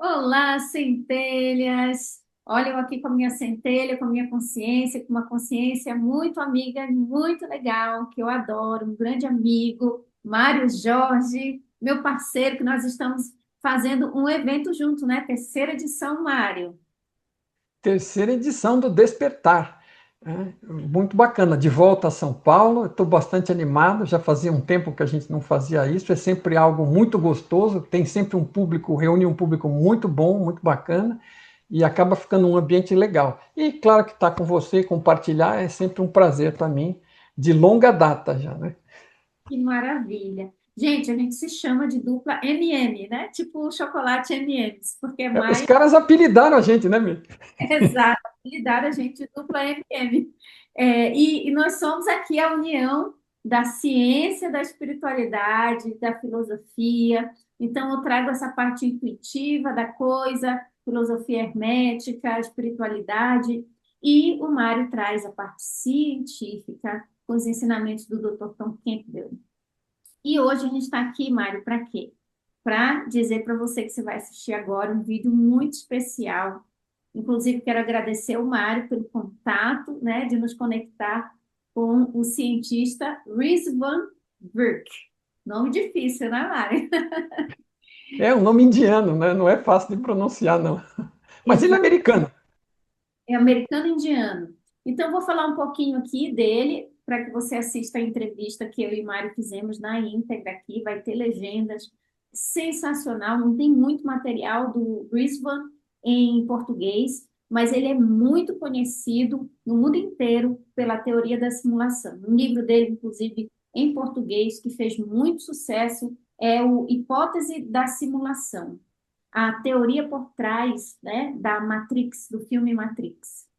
Olá, centelhas! Olha, eu aqui com a minha centelha, com a minha consciência, com uma consciência muito amiga, muito legal, que eu adoro, um grande amigo, Mário Jorge, meu parceiro, que nós estamos fazendo um evento junto, né? Terceira edição, Mário. Terceira edição do Despertar. Né? Muito bacana. De volta a São Paulo, estou bastante animado. Já fazia um tempo que a gente não fazia isso. É sempre algo muito gostoso. Tem sempre um público, reúne um público muito bom, muito bacana. E acaba ficando um ambiente legal. E claro que estar com você, compartilhar, é sempre um prazer para mim, de longa data já, né? Que maravilha! Gente, a gente se chama de dupla MM, né? Tipo o chocolate M&M's, porque é Os mais caras apelidaram a gente, né, meu? exato, lidar a gente dupla MM. E nós somos aqui a união da ciência, da espiritualidade, da filosofia. Então, eu trago essa parte intuitiva da coisa, filosofia hermética, espiritualidade, e o Mário traz a parte científica, com os ensinamentos do Dr. Tom Campbell. E hoje a gente está aqui, Mário, para quê? Para dizer para você que você vai assistir agora um vídeo muito especial. Inclusive, quero agradecer ao Mário pelo contato, né, de nos conectar com o cientista Rizwan Virk. Nome difícil, né, Mário? É um nome indiano, né? Não é fácil de pronunciar, não. Mas ele é Exato, americano. é americano-indiano. Então, vou falar um pouquinho aqui dele, para que você assista a entrevista que eu e o Mário fizemos na íntegra aqui. Vai ter legendas. Sensacional, não tem muito material do Rizwan em português, mas ele é muito conhecido no mundo inteiro pela teoria da simulação. Um livro dele, inclusive, em português, que fez muito sucesso, é o Hipótese da Simulação, a teoria por trás, né, da Matrix, do filme Matrix.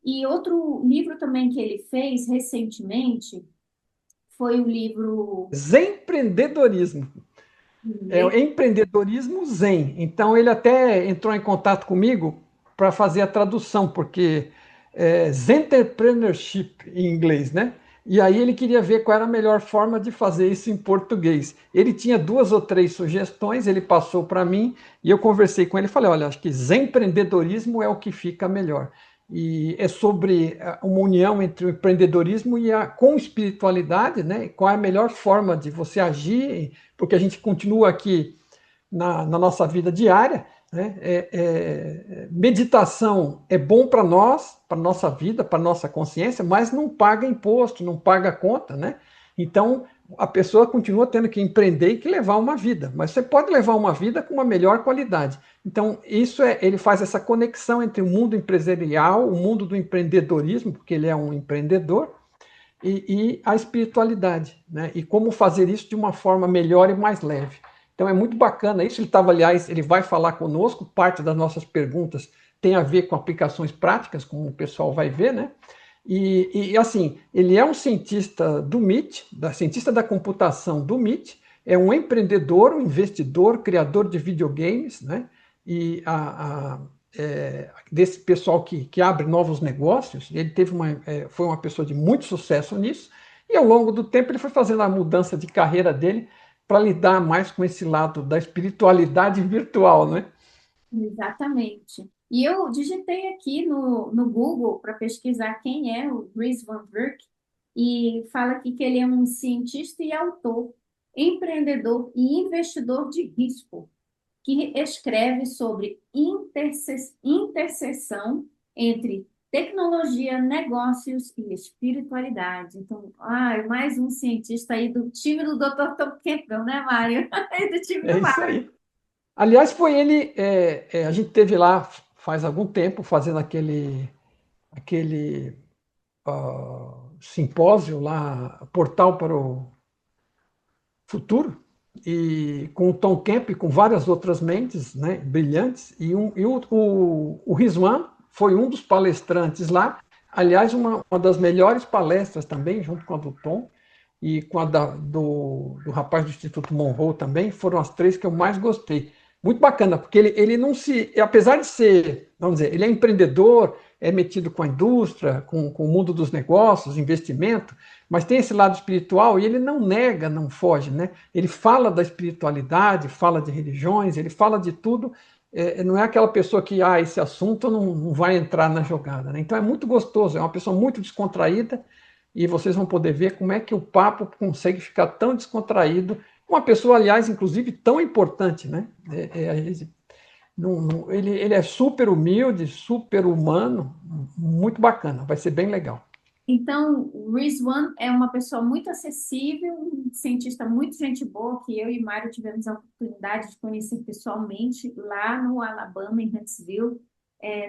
E outro livro também que ele fez recentemente foi o livro Empreendedorismo. É o empreendedorismo zen. Então ele até entrou em contato comigo para fazer a tradução, porque é Entrepreneurship em inglês, né? E aí ele queria ver qual era a melhor forma de fazer isso em português. Ele tinha duas ou três sugestões, ele passou para mim e eu conversei com ele e falei, olha, acho que empreendedorismo é o que fica melhor. E é sobre uma união entre o empreendedorismo e a com espiritualidade, né? Qual é a melhor forma de você agir, porque a gente continua aqui na nossa vida diária. Né? Meditação é bom para nós, para nossa vida, para nossa consciência, mas não paga imposto, não paga conta, né? Então a pessoa continua tendo que empreender e que levar uma vida, mas você pode levar uma vida com uma melhor qualidade. Então isso ele faz essa conexão entre o mundo empresarial, o mundo do empreendedorismo, porque ele é um empreendedor, e a espiritualidade, né? E como fazer isso de uma forma melhor e mais leve. Então é muito bacana isso. Ele estava, aliás, ele vai falar conosco. Parte das nossas perguntas tem a ver com aplicações práticas, como o pessoal vai ver, né? Assim, ele é um cientista do MIT, cientista da computação do MIT, é um empreendedor, um investidor, criador de videogames, né? E desse pessoal que abre novos negócios. Ele foi uma pessoa de muito sucesso nisso, e ao longo do tempo ele foi fazendo a mudança de carreira dele para lidar mais com esse lado da espiritualidade virtual, né? exatamente. E eu digitei aqui no Google para pesquisar quem é o Rizwan Virk e fala aqui que ele é um cientista e autor, empreendedor e investidor de risco, que escreve sobre interseção entre tecnologia, negócios e espiritualidade. Então, é mais um cientista aí do time do Dr. Tom Campbell, né, Mário? É do time É do isso Mário. aí. Aliás, foi ele, a gente teve lá faz algum tempo fazendo aquele simpósio lá, Portal para o Futuro, e com o Tom Kemp, com várias outras mentes, né, brilhantes, o Rizwan foi um dos palestrantes lá. Aliás, uma das melhores palestras também, junto com a do Tom e com a do rapaz do Instituto Monroe também, foram as três que eu mais gostei. Muito bacana, porque ele não se. Apesar de ser, vamos dizer, ele é empreendedor, é metido com a indústria, com o mundo dos negócios, investimento, mas tem esse lado espiritual e ele não nega, não foge, né? Ele fala da espiritualidade, fala de religiões, ele fala de tudo, não é aquela pessoa que, esse assunto não vai entrar na jogada, né? Então é muito gostoso, é uma pessoa muito descontraída, e vocês vão poder ver como é que o papo consegue ficar tão descontraído. Uma pessoa, aliás, inclusive, tão importante, né? Ele é super humilde, super humano, muito bacana, vai ser bem legal. Então, o Rizwan é uma pessoa muito acessível, um cientista muito gente boa, que eu e Mário tivemos a oportunidade de conhecer pessoalmente lá no Alabama, em Huntsville,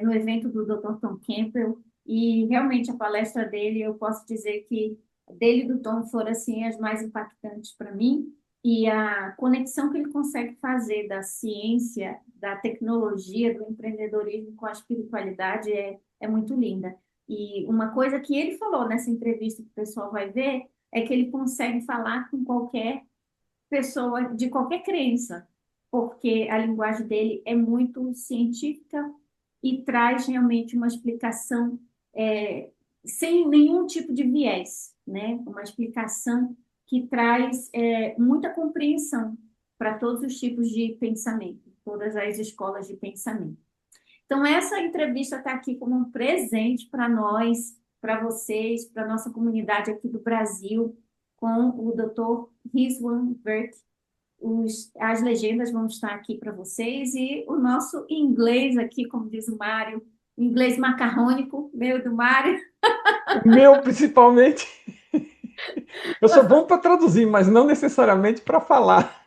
no evento do Dr. Tom Campbell. E realmente a palestra dele, eu posso dizer que dele e do Tom foram assim, as mais impactantes para mim. E a conexão que ele consegue fazer da ciência, da tecnologia, do empreendedorismo com a espiritualidade é muito linda. E uma coisa que ele falou nessa entrevista que o pessoal vai ver é que ele consegue falar com qualquer pessoa de qualquer crença, porque a linguagem dele é muito científica e traz realmente uma explicação sem nenhum tipo de viés, né? Uma explicação que traz muita compreensão para todos os tipos de pensamento, todas as escolas de pensamento. Então, essa entrevista está aqui como um presente para nós, para vocês, para a nossa comunidade aqui do Brasil, com o Dr. Rizwan Virk. As legendas vão estar aqui para vocês e o nosso inglês aqui, como diz o Mário, inglês macarrônico, meu do Mário. O meu, principalmente. Eu sou bom para traduzir, mas não necessariamente para falar.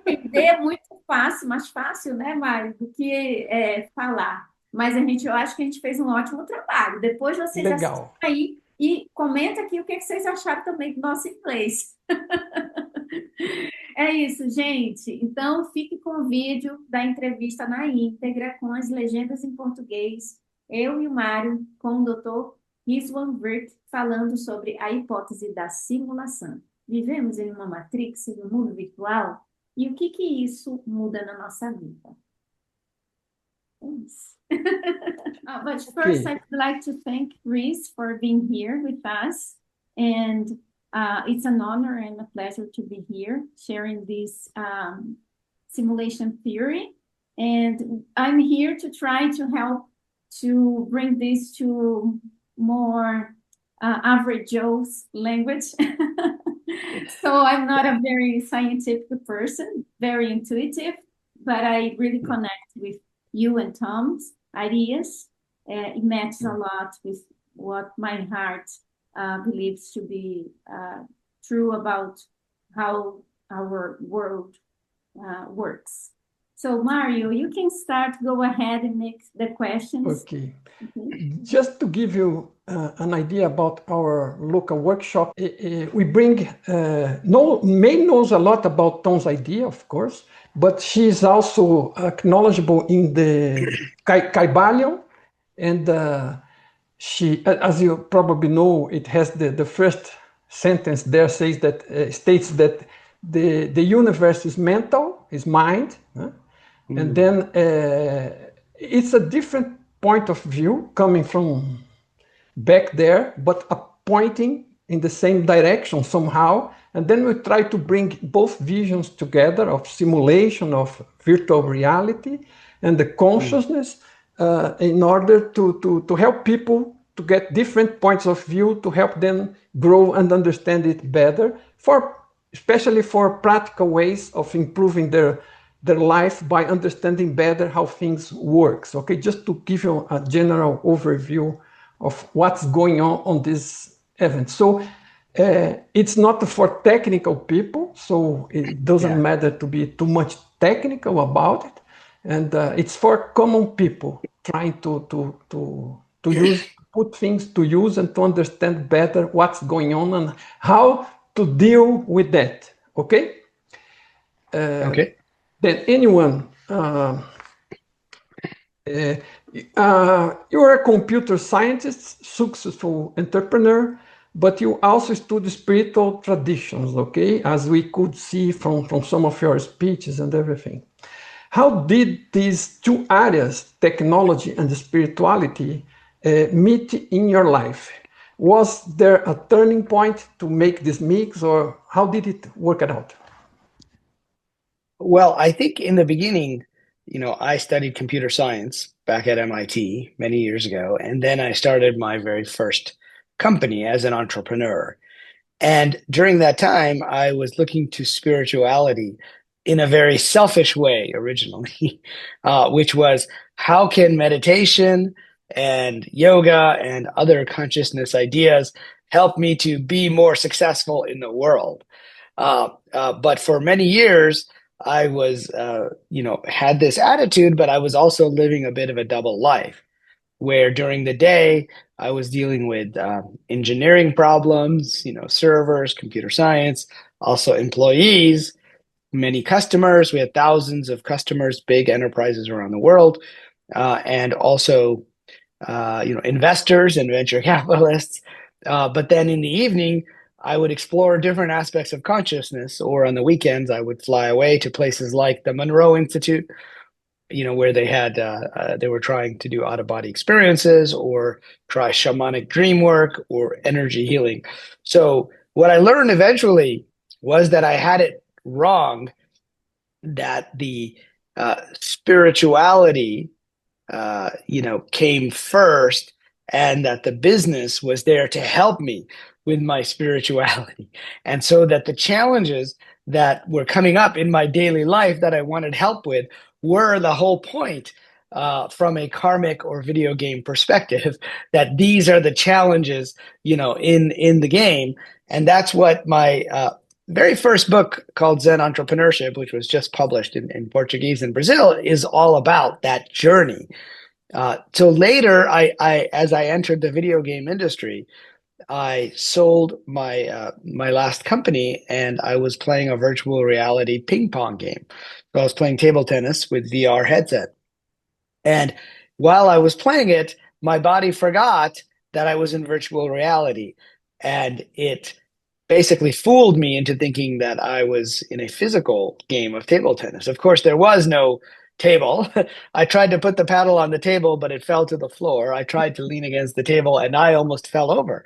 Entender é muito fácil, mais fácil, né, Mário, do que falar. Mas eu acho que a gente fez um ótimo trabalho. Depois vocês assistem Legal. aí e comenta aqui o que vocês acharam também do nosso inglês. É isso, gente. Então, fique com o vídeo da entrevista na íntegra, com as legendas em português. Eu e o Mário, com o Dr. Rizwan Virk, falando sobre a hipótese da simulação. Vivemos em uma matrix, em um mundo virtual? E o que isso muda na nossa vida? É isso. But first, Ok. I'd like to thank Riz for being here with us. And it's an honor and a pleasure to be here sharing this simulation theory. And I'm here to try to help to bring this to more average Joe's language. So I'm not a very scientific person, very intuitive, but I really connect with you and Tom's ideas. It matches a lot with what my heart believes to be true about how our world works. So Mario, you can start, go ahead and make the questions. Okay. Just to give you an idea about our local workshop, we bring, May knows a lot about Tom's idea, of course, but she is also knowledgeable in the Kaibalion, and she, as you probably know, it has the first sentence there says that states that the universe is mental, is mind, and then it's a different point of view coming from back there, but pointing in the same direction somehow. And then we try to bring both visions together of simulation, of virtual reality, and the consciousness in order to help people to get different points of view, to help them grow and understand it better, especially for practical ways of improving their life by understanding better how things work. Okay, just to give you a general overview of what's going on this event. So it's not for technical people, so it doesn't matter to be too much technical about it, and it's for common people trying to use, put things to use and to understand better what's going on and how to deal with that. Okay. Okay. Then anyone, you're a computer scientist, successful entrepreneur, but you also study spiritual traditions, okay, as we could see from some of your speeches and everything. How did these two areas, technology and spirituality, meet in your life? Was there a turning point to make this mix, or how did it work out? Well, I think in the beginning, I studied computer science back at MIT many years ago, and then I started my very first company as an entrepreneur. And during that time, I was looking to spirituality in a very selfish way originally, which was how can meditation and yoga and other consciousness ideas help me to be more successful in the world? But for many years, I was, had this attitude, but I was also living a bit of a double life where during the day I was dealing with engineering problems, servers, computer science, also employees, many customers. We had thousands of customers, big enterprises around the world, and also, investors and venture capitalists. But then in the evening, I would explore different aspects of consciousness, or on the weekends, I would fly away to places like the Monroe Institute, where they were trying to do out-of-body experiences or try shamanic dream work or energy healing. So what I learned eventually was that I had it wrong, that the spirituality, came first, and that the business was there to help me with my spirituality. And so that the challenges that were coming up in my daily life that I wanted help with were the whole point, from a karmic or video game perspective, that these are the challenges, in the game. And that's what my very first book, called Zen Entrepreneurship, which was just published in Portuguese in Brazil, is all about that journey. So later, as I entered the video game industry, I sold my last company, and I was playing a virtual reality ping pong game. So I was playing table tennis with VR headset. And while I was playing it, my body forgot that I was in virtual reality. And it basically fooled me into thinking that I was in a physical game of table tennis. Of course, there was no table. I tried to put the paddle on the table, but it fell to the floor. I tried to lean against the table, and I almost fell over.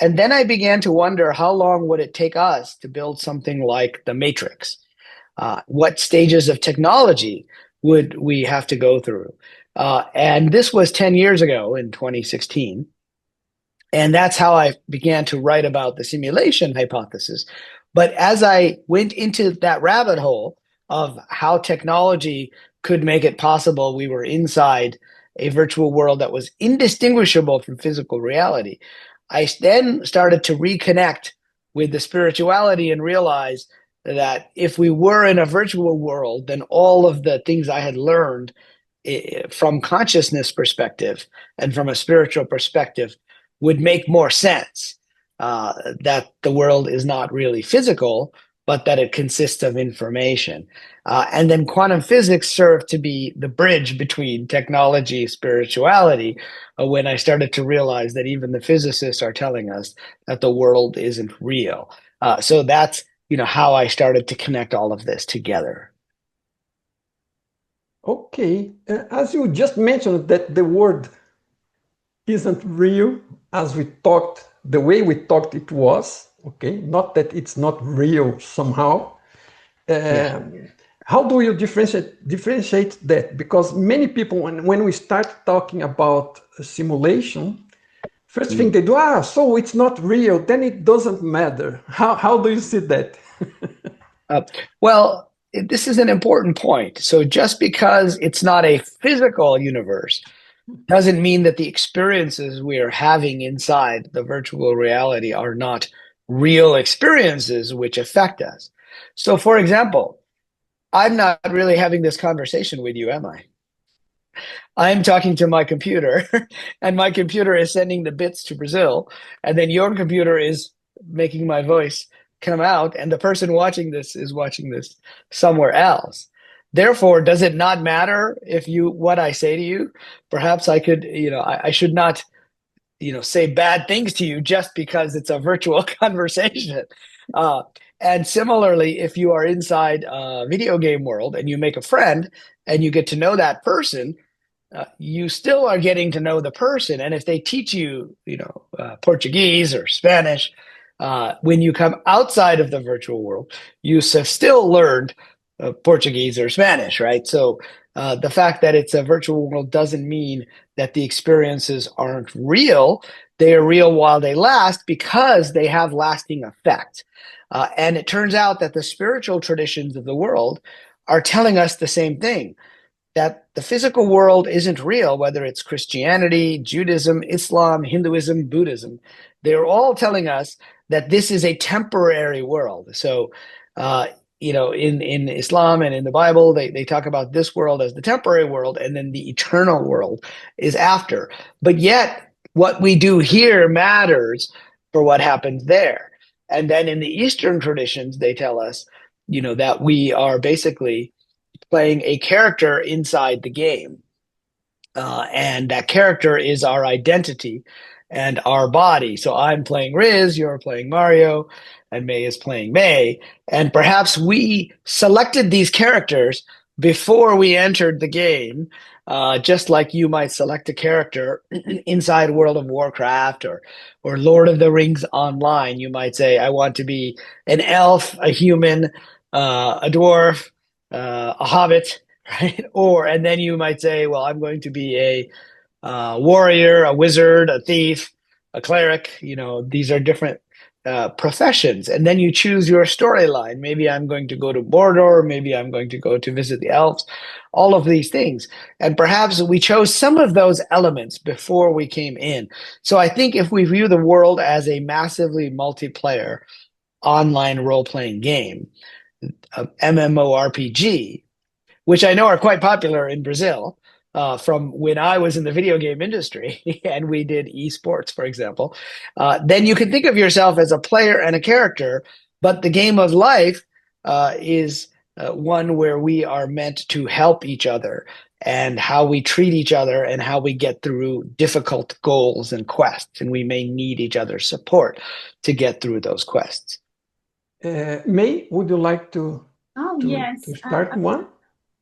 And then I began to wonder, how long would it take us to build something like the Matrix? What stages of technology would we have to go through? And this was 10 years ago in 2016. And that's how I began to write about the simulation hypothesis. But as I went into that rabbit hole of how technology could make it possible, we were inside a virtual world that was indistinguishable from physical reality. I then started to reconnect with the spirituality and realize that if we were in a virtual world, then all of the things I had learned from consciousness perspective and from a spiritual perspective would make more sense, that the world is not really physical, but that it consists of information. And then quantum physics served to be the bridge between technology and spirituality, when I started to realize that even the physicists are telling us that the world isn't real. So that's how I started to connect all of this together. Okay, as you just mentioned that the world isn't real, as we talked, the way we talked it was, okay, not that it's not real somehow. How do you differentiate that? Because many people, when we start talking about simulation, first thing they do, so it's not real, then it doesn't matter. How do you see that? Well, this is an important point. So just because it's not a physical universe doesn't mean that the experiences we are having inside the virtual reality are not real experiences which affect us. So, for example, I'm not really having this conversation with you, am I? I'm talking to my computer, and my computer is sending the bits to Brazil, and then your computer is making my voice come out, and the person watching this is watching this somewhere else. Therefore, does it not matter what I say to you? Perhaps I could, I should not, say bad things to you just because it's a virtual conversation. And similarly, if you are inside a video game world and you make a friend and you get to know that person, you still are getting to know the person. And if they teach you, Portuguese or Spanish, when you come outside of the virtual world, you have still learned Portuguese or Spanish, right? So The fact that it's a virtual world doesn't mean that the experiences aren't real. They are real while they last because they have lasting effect. And it turns out that the spiritual traditions of the world are telling us the same thing, that the physical world isn't real, whether it's Christianity, Judaism, Islam, Hinduism, Buddhism. They're all telling us that this is a temporary world. So, in Islam and in the Bible, they talk about this world as the temporary world, and then the eternal world is after. But yet, what we do here matters for what happens there. And then in the Eastern traditions, they tell us, that we are basically playing a character inside the game. And that character is our identity and our body. So I'm playing Riz, you're playing Mario, and May is playing May. And perhaps we selected these characters before we entered the game, just like you might select a character inside World of Warcraft or Lord of the Rings online. You might say, I want to be an elf, a human, a dwarf, a hobbit, right? And then you might say, well, I'm going to be a warrior, a wizard, a thief, a cleric. These are different professions. And then you choose your storyline. Maybe I'm going to go to Mordor. Maybe I'm going to go to visit the elves, all of these things. And perhaps we chose some of those elements before we came in. So I think if we view the world as a massively multiplayer online role-playing game, MMORPG, which I know are quite popular in Brazil, from when I was in the video game industry and we did esports, for example, then you can think of yourself as a player and a character, but the game of life is one where we are meant to help each other and how we treat each other and how we get through difficult goals and quests. And we may need each other's support to get through those quests. May, would you like to, yes. to start one?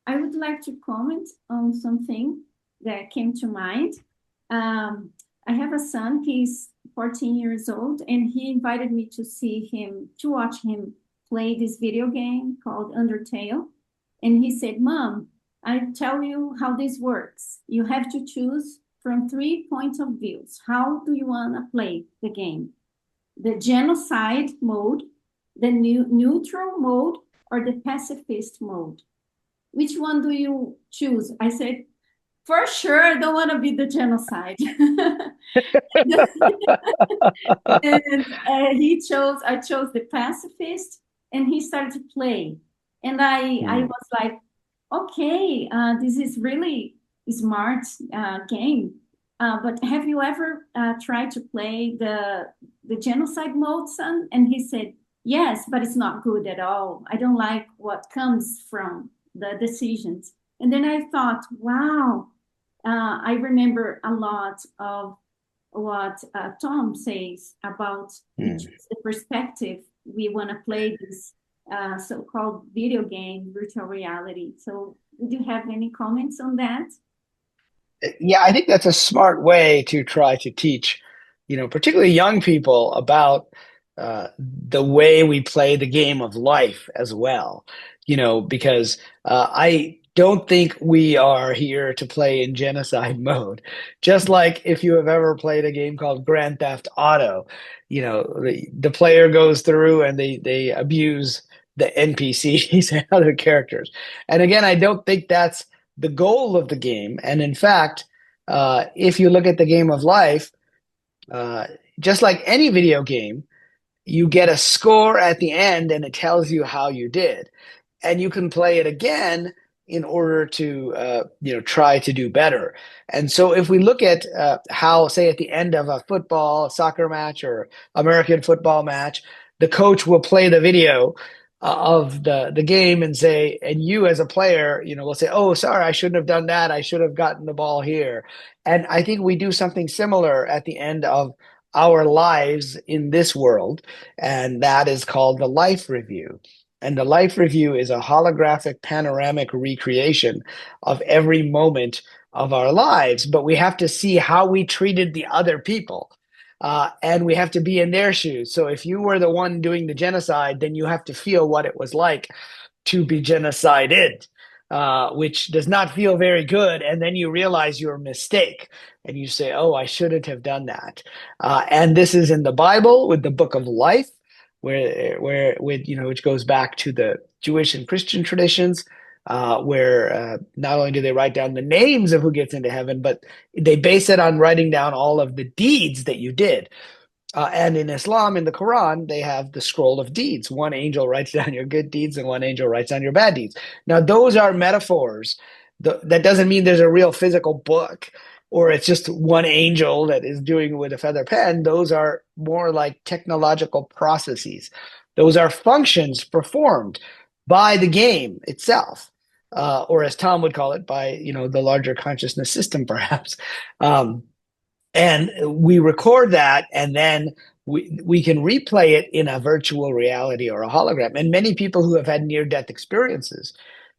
I would like to comment on something that came to mind. I have a son, he's 14 years old, and he invited me to watch him play this video game called Undertale. And he said, Mom, I'll tell you how this works. You have to choose from 3 points of views. How do you want to play the game? The genocide mode, the neutral mode, or the pacifist mode? Which one do you choose? I said, for sure, I don't want to be the genocide. And I chose the pacifist, and he started to play. And I was like, okay, this is really smart game. But have you ever tried to play the genocide mode, son? And he said, yes, but it's not good at all. I don't like what comes from the decisions. And then I thought, wow, I remember a lot of what Tom says about the perspective we want to play this so-called video game, virtual reality. So would you have any comments on that? Yeah, I think that's a smart way to try to teach, particularly young people about the way we play the game of life as well, because I don't think we are here to play in genocide mode. Just like if you have ever played a game called Grand Theft Auto, the player goes through and they abuse the NPCs and other characters. And again, I don't think that's the goal of the game. And in fact, if you look at the game of life, just like any video game, you get a score at the end and it tells you how you did. And you can play it again in order to try to do better. And so if we look at how, say, at the end of a soccer match or American football match, the coach will play the video of the game and say, and you as a player, will say, oh, sorry, I shouldn't have done that. I should have gotten the ball here. And I think we do something similar at the end of our lives in this world, and that is called the life review. And the life review is a holographic panoramic recreation of every moment of our lives, but we have to see how we treated the other people. And we have to be in their shoes. So if you were the one doing the genocide, then you have to feel what it was like to be genocided. which does not feel very good. And then you realize your mistake and you say, oh, I shouldn't have done that. And this is in the Bible with the book of life, which goes back to the Jewish and Christian traditions, where not only do they write down the names of who gets into heaven, but they base it on writing down all of the deeds that you did. And in Islam, in the Quran, they have the scroll of deeds. One angel writes down your good deeds and one angel writes down your bad deeds. Now, those are metaphors. That doesn't mean there's a real physical book or it's just one angel that is doing it with a feather pen. Those are more like technological processes. Those are functions performed by the game itself, or as Tom would call it, by the larger consciousness system, perhaps. And we record that, and then we can replay it in a virtual reality or a hologram. And many people who have had near-death experiences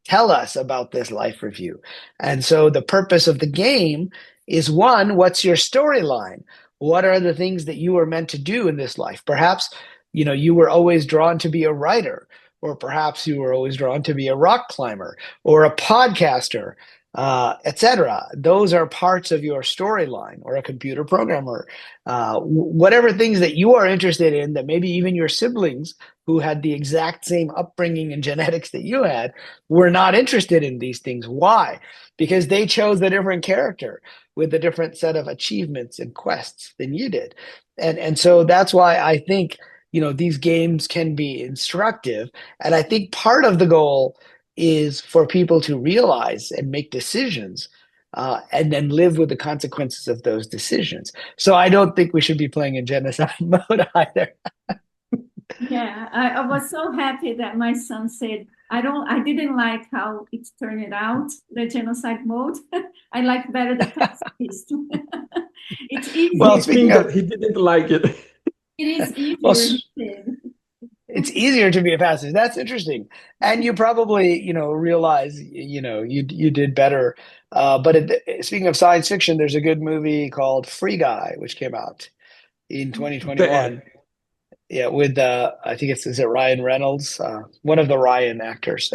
tell us about this life review. And so the purpose of the game is, one, what's your storyline? What are the things that you were meant to do in this life? Perhaps, you were always drawn to be a writer, or perhaps you were always drawn to be a rock climber or a podcaster, etc. Those are parts of your storyline, or a computer programmer, whatever things that you are interested in that maybe even your siblings who had the exact same upbringing and genetics that you had were not interested in these things. Why? Because they chose a different character with a different set of achievements and quests than you did. And so that's why I think, these games can be instructive. And I think part of the goal is for people to realize and make decisions, and then live with the consequences of those decisions. So I don't think we should be playing in genocide mode either. Yeah, I was so happy that my son said, I didn't like how it turned out, the genocide mode. I like better the pacifist. It's easier. Well, speaking of, he didn't like it. It is easier. Well, it's easier to be a pacifist. That's interesting. And you probably, realize, you did better. But speaking of science fiction, there's a good movie called Free Guy, which came out in 2021. Yeah, with I think is it Ryan Reynolds, one of the Ryan actors.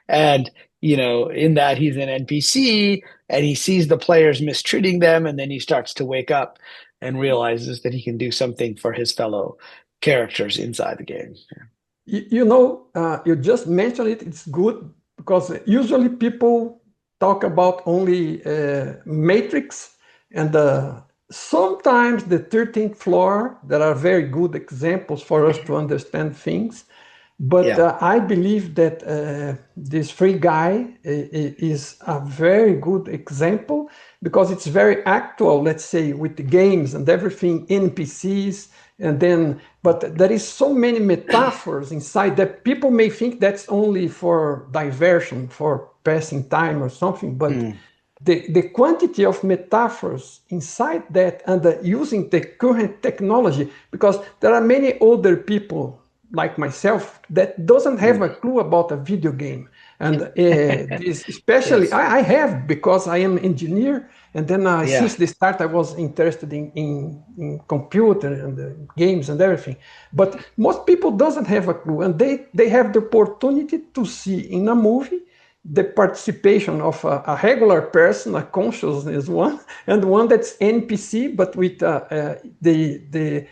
And, in that he's an NPC and he sees the players mistreating them, and then he starts to wake up and realizes that he can do something for his fellow characters inside the game. You just mentioned it. It's good because usually people talk about only Matrix and sometimes the 13th floor. There are very good examples for us to understand things. But I believe that this Free Guy is a very good example because it's very actual, let's say, with the games and everything, NPCs, but there is so many metaphors inside that people may think that's only for diversion, for passing time or something, but the quantity of metaphors inside that and using the current technology, because there are many older people like myself that doesn't have a clue about a video game. And this especially, yes. I have, because I am an engineer, and then since the start I was interested in computer and games and everything. But most people doesn't have a clue, and they have the opportunity to see in a movie the participation of a regular person, a consciousness one, and one that's NPC, but with the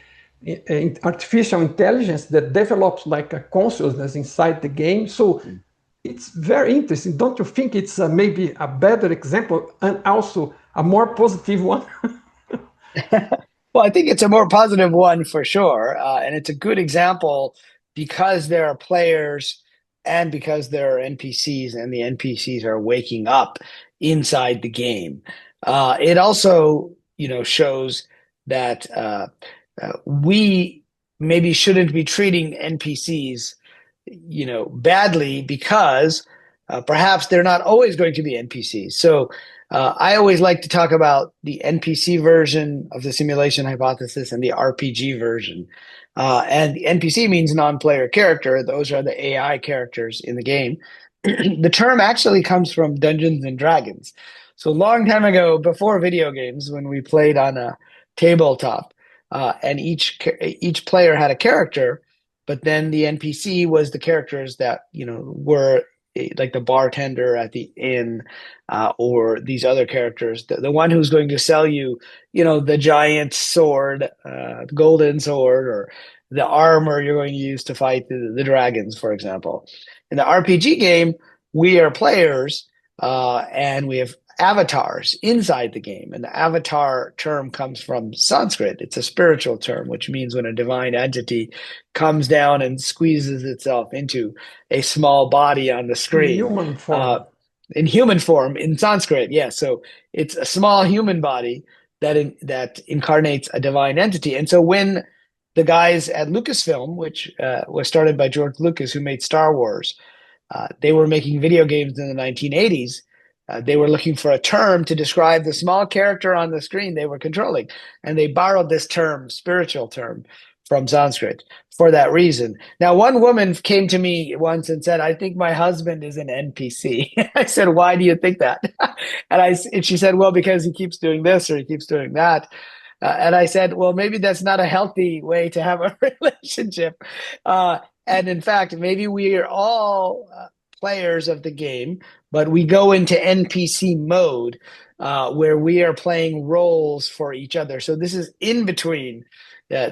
artificial intelligence that develops like a consciousness inside the game. So it's very interesting. Don't you think it's maybe a better example and also a more positive one? Well, I think it's a more positive one for sure. And it's a good example because there are players and because there are NPCs, and the NPCs are waking up inside the game. It also, shows that we maybe shouldn't be treating NPCs, badly, because perhaps they're not always going to be NPCs. So I always like to talk about the NPC version of the simulation hypothesis and the RPG version. And the NPC means non-player character. Those are the AI characters in the game. The term actually comes from Dungeons and Dragons. So a long time ago, before video games, when we played on a tabletop, and each player had a character, but then the NPC was the characters that were like the bartender at the inn, or these other characters, the one who's going to sell you, the giant sword, the golden sword, or the armor you're going to use to fight the dragons, for example. In the RPG game, we are players, and we have avatars inside the game. And the avatar term comes from Sanskrit. It's a spiritual term, which means when a divine entity comes down and squeezes itself into a small body on the screen. Human form. In human form, in Sanskrit, yes. So it's a small human body that incarnates a divine entity. And so when the guys at Lucasfilm, which was started by George Lucas, who made Star Wars, they were making video games in the 1980s. They were looking for a term to describe the small character on the screen they were controlling. And they borrowed this term, spiritual term, from Sanskrit for that reason. Now, one woman came to me once and said, I think my husband is an NPC. I said, why do you think that? And she said, well, because he keeps doing this or he keeps doing that. And I said, well, maybe that's not a healthy way to have a relationship. And in fact, maybe we are all players of the game, but we go into NPC mode where we are playing roles for each other. So this is in between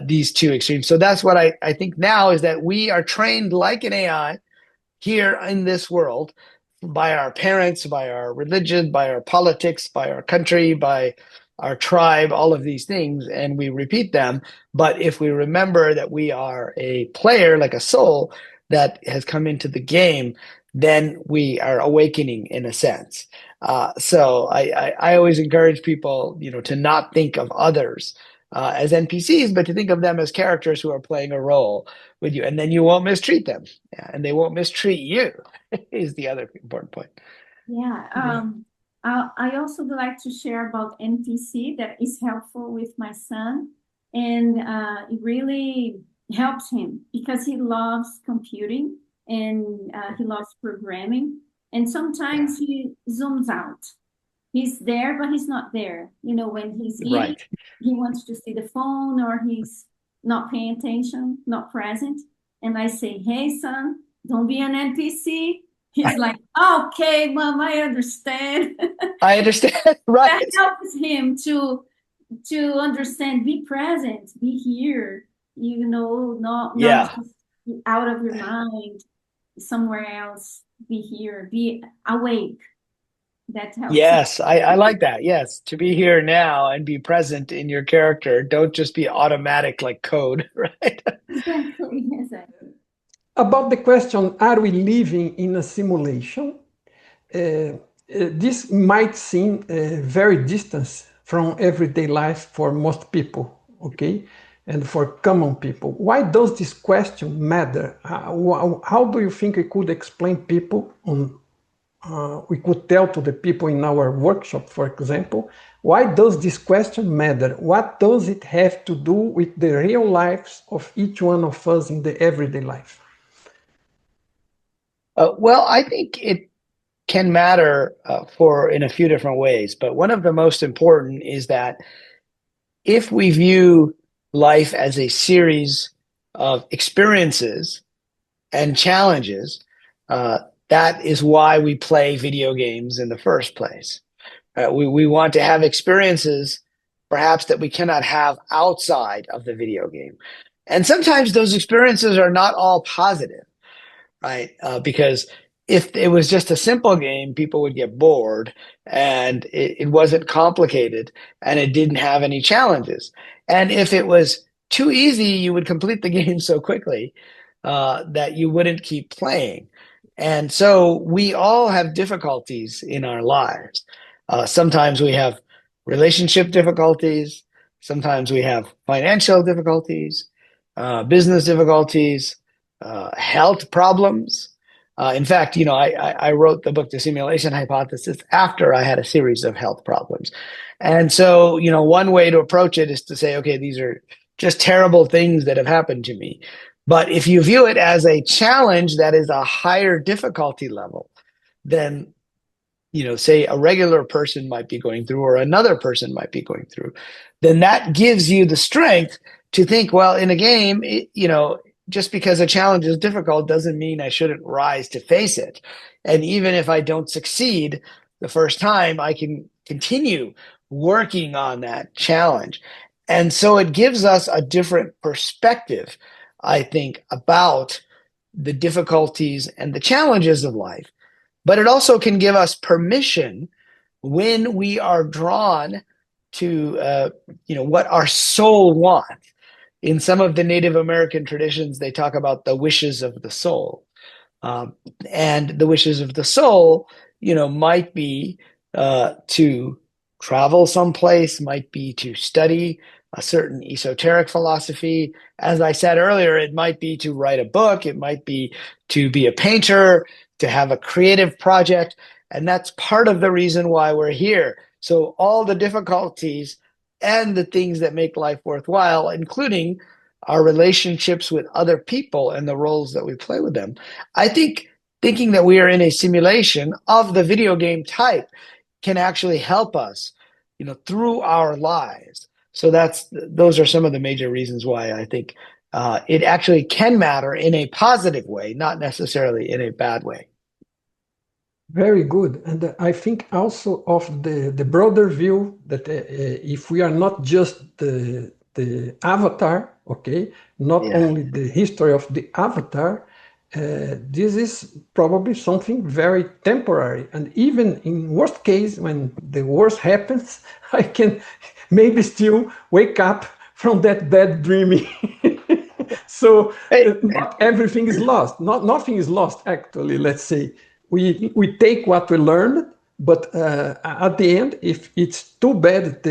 these two extremes. So that's what I think now, is that we are trained like an AI here in this world by our parents, by our religion, by our politics, by our country, by our tribe, all of these things, and we repeat them. But if we remember that we are a player, like a soul that has come into the game, then we are awakening in a sense. So I always encourage people, to not think of others as NPCs, but to think of them as characters who are playing a role with you, and then you won't mistreat them, and they won't mistreat you. Is the other important point. Yeah. I also would like to share about NPC that is helpful with my son, and it really helps him because he loves computing and he loves programming, and sometimes he zooms out. He's there, but he's not there. When he's eating, Right. he wants to see the phone, or he's not paying attention, not present. And I say, hey, son, don't be an NPC. He's like, okay, Mom, I understand. I understand. Right. That helps him to understand, be present, be here, not just out of your mind, somewhere else, be here, be awake. That helps. Yes, I like that. Yes, to be here now and be present in your character. Don't just be automatic like code, right? Exactly. About the question, are we living in a simulation? This might seem very distant from everyday life for most people, okay? And for common people. Why does this question matter? How do you think we could explain people we could tell to the people in our workshop, for example, why does this question matter? What does it have to do with the real lives of each one of us in the everyday life? Well, I think it can matter in a few different ways, but one of the most important is that if we view life as a series of experiences and challenges, that is why we play video games in the first place. We want to have experiences perhaps that we cannot have outside of the video game. And sometimes those experiences are not all positive, right? Because if it was just a simple game, people would get bored, and it wasn't complicated, and it didn't have any challenges. And if it was too easy, you would complete the game so quickly that you wouldn't keep playing. And so we all have difficulties in our lives. Sometimes we have relationship difficulties. Sometimes we have financial difficulties, business difficulties, health problems. In fact, I wrote the book, The Simulation Hypothesis, after I had a series of health problems. And so, one way to approach it is to say, okay, these are just terrible things that have happened to me. But if you view it as a challenge that is a higher difficulty level than, say a regular person might be going through or another person might be going through, then that gives you the strength to think, well, in a game, just because a challenge is difficult doesn't mean I shouldn't rise to face it. And even if I don't succeed the first time, I can continue working on that challenge. And so it gives us a different perspective, I think, about the difficulties and the challenges of life. But it also can give us permission when we are drawn to what our soul wants. In some of the Native American traditions, they talk about the wishes of the soul. And the wishes of the soul, might be to travel someplace, might be to study a certain esoteric philosophy. As I said earlier, it might be to write a book, it might be to be a painter, to have a creative project. And that's part of the reason why we're here. So all the difficulties and the things that make life worthwhile, including our relationships with other people and the roles that we play with them. I think thinking that we are in a simulation of the video game type can actually help us, through our lives. So those are some of the major reasons why I think it actually can matter in a positive way, not necessarily in a bad way. Very good. And I think also of the broader view that if we are not just the avatar, okay, not only the history of the avatar, this is probably something very temporary. And even in worst case, when the worst happens, I can maybe still wake up from that bad dreaming. So not everything is lost. Nothing is lost, actually, let's say. We take what we learned, but at the end, if it's too bad,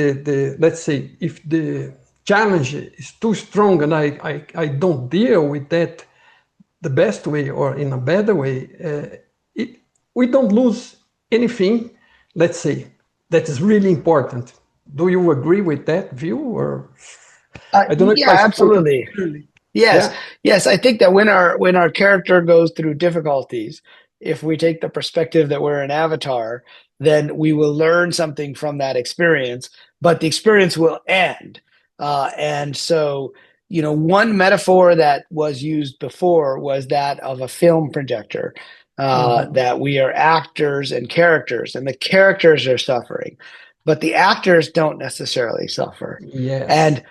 let's say, if the challenge is too strong and I don't deal with that the best way or in a better way, we don't lose anything, let's say, that is really important. Do you agree with that view? Or I don't know if I absolutely. Yes, yes. I think that when our character goes through difficulties, if we take the perspective that we're an avatar, then we will learn something from that experience, but the experience will end. And so, one metaphor that was used before was that of a film projector, that we are actors and characters, and the characters are suffering, but the actors don't necessarily suffer. Yes. And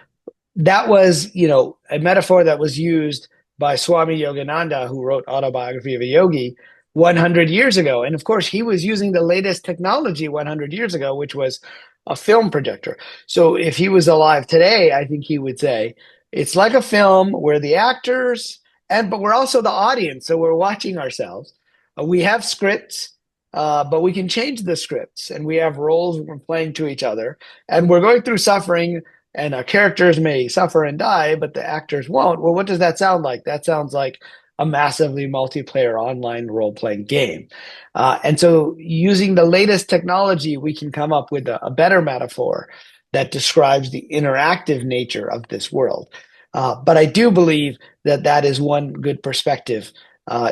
that was, a metaphor that was used by Swami Yogananda, who wrote Autobiography of a Yogi 100 years ago. And of course, he was using the latest technology 100 years ago, which was a film projector. So if he was alive today, I think he would say, it's like a film where the actors, but we're also the audience. So we're watching ourselves. We have scripts, but we can change the scripts, and we have roles we're playing to each other, and we're going through suffering, and our characters may suffer and die, but the actors won't. Well, what does that sound like? That sounds like a massively multiplayer online role-playing game. And so using the latest technology, we can come up with a better metaphor that describes the interactive nature of this world. But I do believe that is one good perspective,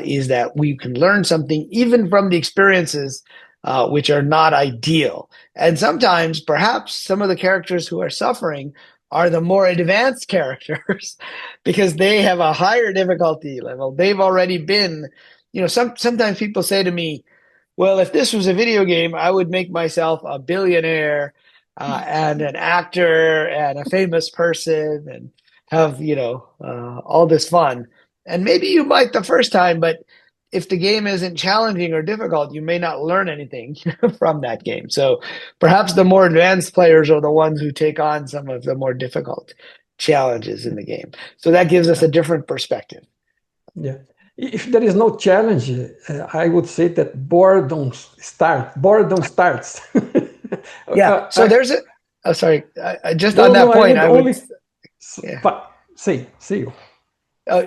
is that we can learn something even from the experiences which are not ideal. And sometimes perhaps some of the characters who are suffering are the more advanced characters because they have a higher difficulty level. They've already been, sometimes people say to me, well, if this was a video game, I would make myself a billionaire and an actor and a famous person and have, all this fun. And maybe you might the first time, but if the game isn't challenging or difficult, you may not learn anything from that game. So perhaps the more advanced players are the ones who take on some of the more difficult challenges in the game. So that gives us a different perspective. Yeah. If there is no challenge, I would say that boredom starts. Yeah. So there's a, on that point, I would say you.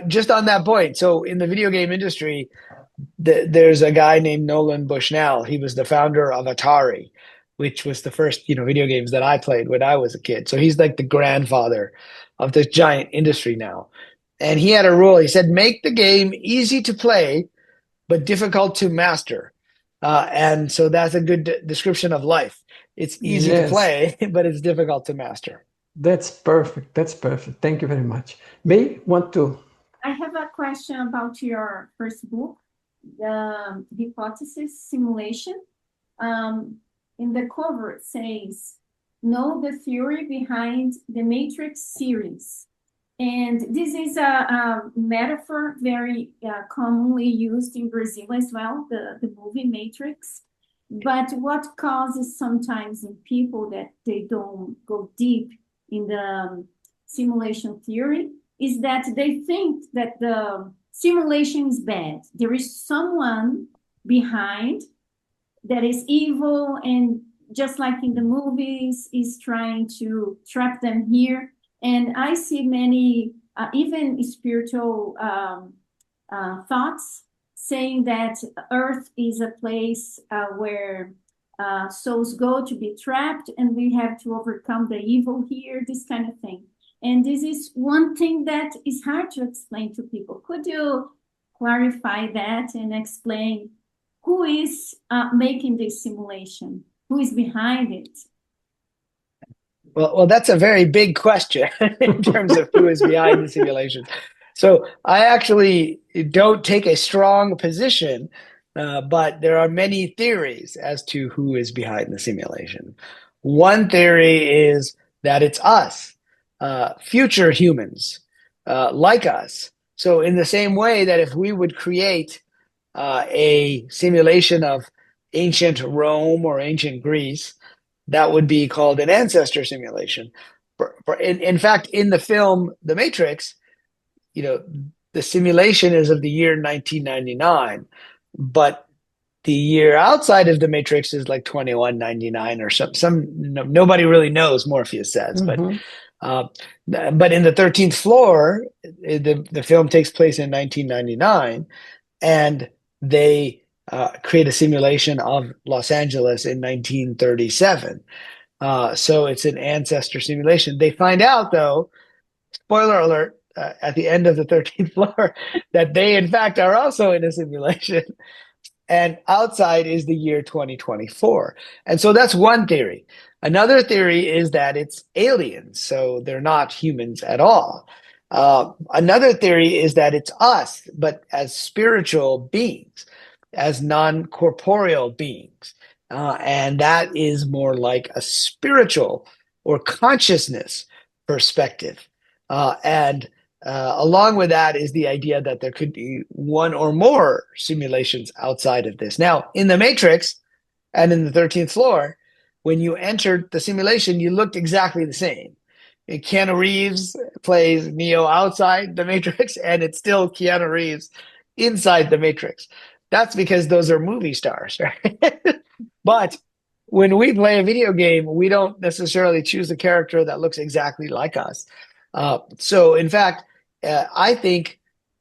Just on that point. So in the video game industry, there's a guy named Nolan Bushnell. He was the founder of Atari, which was the first, video games that I played when I was a kid. So he's like the grandfather of this giant industry now. And he had a rule. He said, make the game easy to play, but difficult to master. And so that's a good description of life. It's easy to play, but it's difficult to master. That's perfect. Thank you very much. May want to I have a question about your first book, the Hypothesis Simulation. In the cover, it says, know the theory behind the Matrix series. And this is a metaphor very commonly used in Brazil as well, the movie Matrix. But what causes sometimes in people that they don't go deep in the simulation theory is that they think that the simulation is bad. There is someone behind that is evil, and just like in the movies, is trying to trap them here. And I see many, even spiritual thoughts saying that Earth is a place where souls go to be trapped, and we have to overcome the evil here, this kind of thing. And this is one thing that is hard to explain to people. Could you clarify that and explain who is making this simulation? Who is behind it? Well, that's a very big question in terms of who is behind the simulation. So I actually don't take a strong position, but there are many theories as to who is behind the simulation. One theory is that it's us, future humans, like us. So in the same way that if we would create a simulation of ancient Rome or ancient Greece, that would be called an ancestor simulation. In fact, in the film The Matrix, the simulation is of the year 1999, but the year outside of the Matrix is like 2199 or nobody really knows, Morpheus says. Mm-hmm. But in the 13th floor, the film takes place in 1999, and they create a simulation of Los Angeles in 1937. So it's an ancestor simulation. They find out, though, spoiler alert, at the end of the 13th floor, that they, in fact, are also in a simulation. And outside is the year 2024. And so that's one theory. Another theory is that it's aliens, so they're not humans at all. Another theory is that it's us, but as spiritual beings, as non-corporeal beings. And that is more like a spiritual or consciousness perspective. And along with that is the idea that there could be one or more simulations outside of this. Now, in the Matrix and in the 13th floor, when you entered the simulation, you looked exactly the same. Keanu Reeves plays Neo outside the Matrix, and it's still Keanu Reeves inside the Matrix. That's because those are movie stars, right? But when we play a video game, we don't necessarily choose a character that looks exactly like us. So, in fact, I think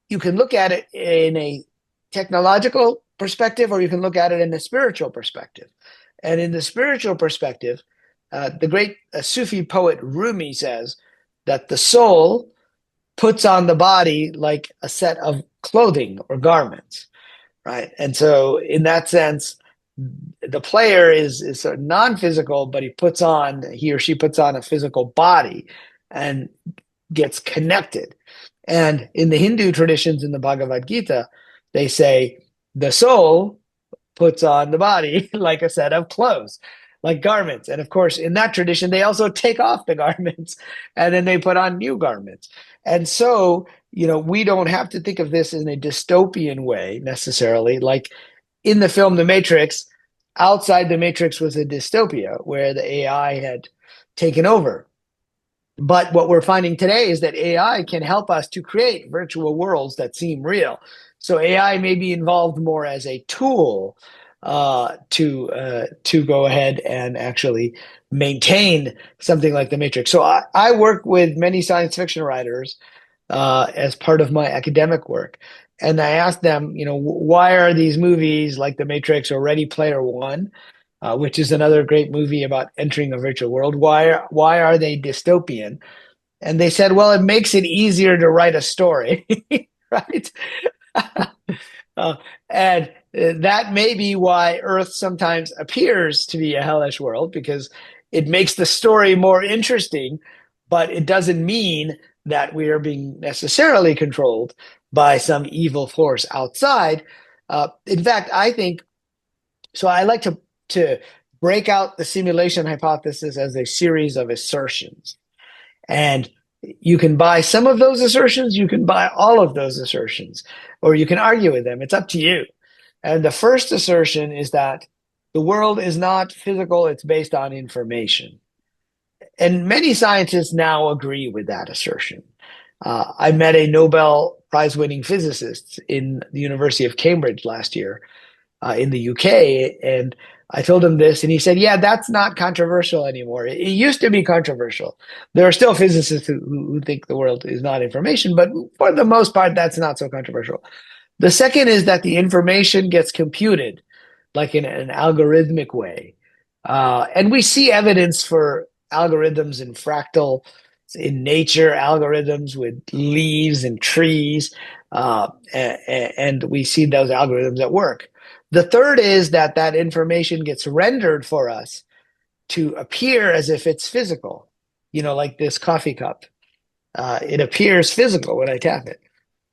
you can look at it in a technological perspective, or you can look at it in a spiritual perspective. And in the spiritual perspective, the great Sufi poet Rumi says that the soul puts on the body like a set of clothing or garments, right? And so in that sense, the player is sort of non-physical, but he or she puts on a physical body and gets connected. And in the Hindu traditions, in the Bhagavad Gita, they say the soul puts on the body like a set of clothes, like garments. And of course, in that tradition, they also take off the garments and then they put on new garments. And so, we don't have to think of this in a dystopian way necessarily. Like in the film The Matrix, outside the Matrix was a dystopia where the AI had taken over. But what we're finding today is that AI can help us to create virtual worlds that seem real. So AI may be involved more as a tool to go ahead and actually maintain something like the Matrix. So I work with many science fiction writers as part of my academic work. And I asked them, why are these movies like The Matrix or Ready Player One, which is another great movie about entering a virtual world, why are they dystopian? And they said, well, it makes it easier to write a story, right? And that may be why Earth sometimes appears to be a hellish world, because it makes the story more interesting, but it doesn't mean that we are being necessarily controlled by some evil force outside. In fact, I think, so I like to break out the simulation hypothesis as a series of assertions. And you can buy some of those assertions, you can buy all of those assertions, or you can argue with them. It's up to you. And the first assertion is that the world is not physical, it's based on information. And many scientists now agree with that assertion. I met a Nobel Prize-winning physicist in the University of Cambridge last year in the UK, and I told him this, and he said, yeah, that's not controversial anymore. It used to be controversial. There are still physicists who think the world is not information, but for the most part, that's not so controversial. The second is that the information gets computed like in an algorithmic way. And we see evidence for algorithms in fractal, in nature, algorithms with leaves and trees, and we see those algorithms at work. The third is that that information gets rendered for us to appear as if it's physical, you know, like this coffee cup. It appears physical when I tap it,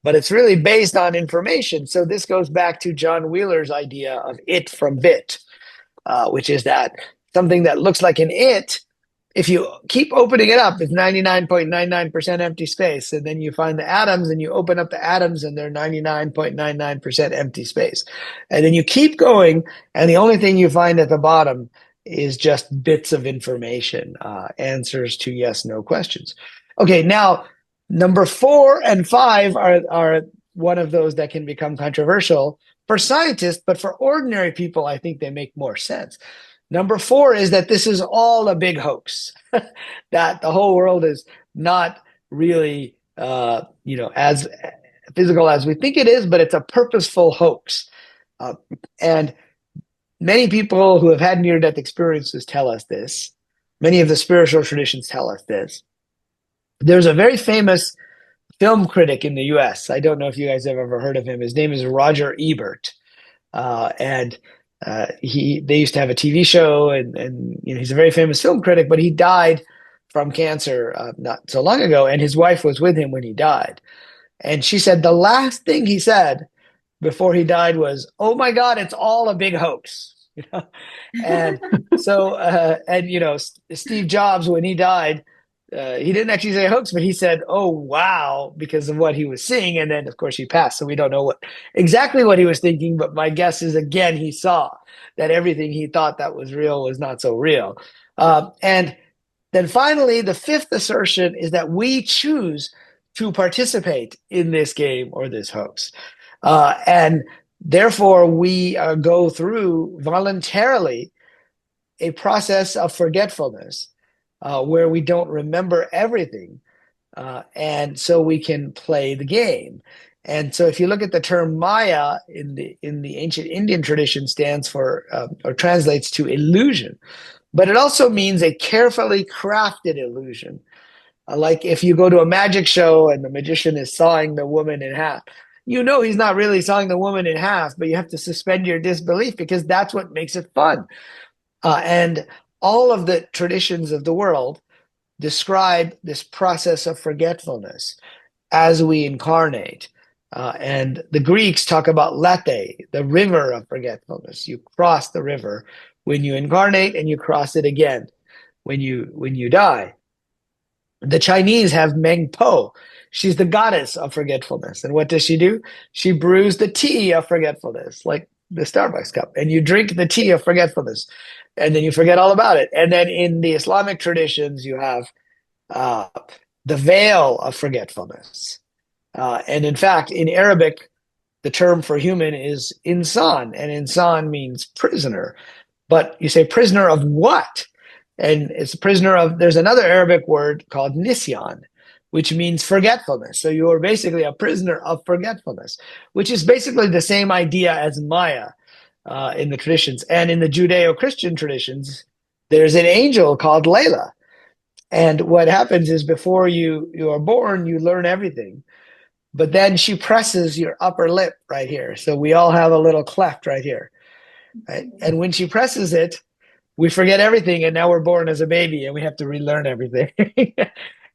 but it's really based on information. So this goes back to John Wheeler's idea of it from bit, which is that something that looks like an it, if you keep opening it up, it's 99.99% empty space. And then you find the atoms and you open up the atoms and they're 99.99% empty space. And then you keep going, and the only thing you find at the bottom is just bits of information, answers to yes, no questions. Okay, now number 4 and 5 are one of those that can become controversial for scientists, but for ordinary people, I think they make more sense. Number 4 is that this is all a big hoax, that the whole world is not really, as physical as we think it is, but it's a purposeful hoax. And many people who have had near-death experiences tell us this. Many of the spiritual traditions tell us this. There's a very famous film critic in the US. I don't know if you guys have ever heard of him. His name is Roger Ebert. They used to have a TV show, and he's a very famous film critic, but he died from cancer not so long ago, and his wife was with him when he died. And she said the last thing he said before he died was, "Oh my God, it's all a big hoax." And so, Steve Jobs, when he died, he didn't actually say hoax, but he said, "Oh wow," because of what he was seeing. And then, of course, he passed, so we don't know exactly what he was thinking. But my guess is, again, he saw that everything he thought that was real was not so real. And then finally, the 5th assertion is that we choose to participate in this game or this hoax, and therefore we go through voluntarily a process of forgetfulness. Where we don't remember everything, and so we can play the game. And so, if you look at the term Maya in the ancient Indian tradition, stands for or translates to illusion, but it also means a carefully crafted illusion. Like if you go to a magic show and the magician is sawing the woman in half, you know he's not really sawing the woman in half, but you have to suspend your disbelief because that's what makes it fun. And all of the traditions of the world describe this process of forgetfulness as we incarnate. And the Greeks talk about Lethe, the river of forgetfulness. You cross the river when you incarnate, and you cross it again when you die. The Chinese have Meng Po. She's the goddess of forgetfulness. And what does she do? She brews the tea of forgetfulness, like the Starbucks cup. And you drink the tea of forgetfulness, and then you forget all about it. And then in the Islamic traditions, you have the veil of forgetfulness. And in fact, in Arabic, the term for human is insan, and insan means prisoner. But you say prisoner of what? And it's a prisoner of, there's another Arabic word called nisyan, which means forgetfulness. So you are basically a prisoner of forgetfulness, which is basically the same idea as Maya in the traditions. And in the Judeo-Christian traditions, there's an angel called Layla. And what happens is before you are born, you learn everything. But then she presses your upper lip right here. So we all have a little cleft right here. Right? And when she presses it, we forget everything, and now we're born as a baby, and we have to relearn everything.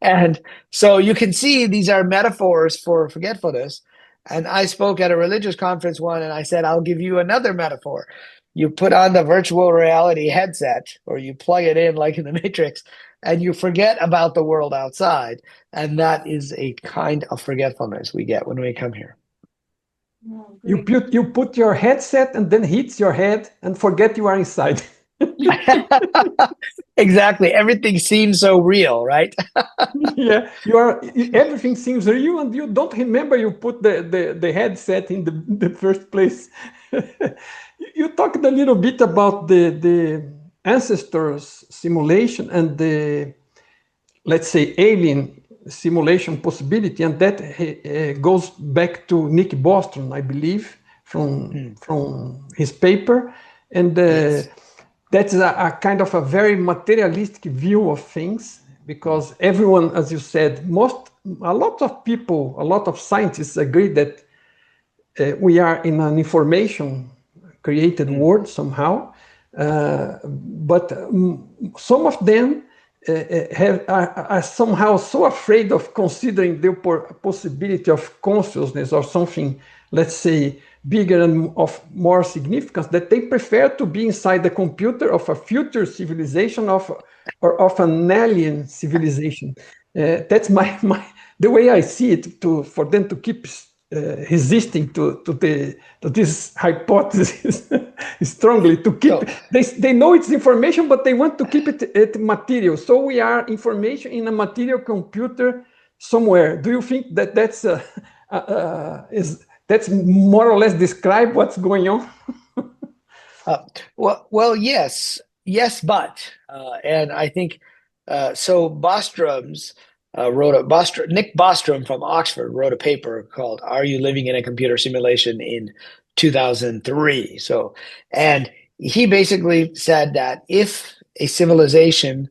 And so you can see these are metaphors for forgetfulness. And I spoke at a religious conference one, and I said, I'll give you another metaphor. You put on the virtual reality headset, or you plug it in like in the Matrix, and you forget about the world outside. And that is a kind of forgetfulness we get when we come here. Oh, You put your headset and then hits your head and forget you are inside. Exactly. Everything seems so real, right? Yeah, everything seems real, and you don't remember you put the headset in the first place. You talked a little bit about the ancestors simulation and the, let's say, alien simulation possibility, and that goes back to Nick Bostrom, I believe, from his paper, and Yes. that's a kind of a very materialistic view of things, because everyone, as you said, a lot of people, a lot of scientists agree that we are in an information created world somehow, but some of them are somehow so afraid of considering the possibility of consciousness or something, let's say, bigger and of more significance, that they prefer to be inside the computer of a future civilization or of an alien civilization. That's the way I see it. For them to keep resisting to this hypothesis strongly, to keep they know it's information, but they want to keep it material. So we are information in a material computer somewhere. Do you think that that's more or less describe what's going on? Well, yes, but and I think so. Nick Bostrom from Oxford wrote a paper called "Are You Living in a Computer Simulation?" in 2003. So, and he basically said that if a civilization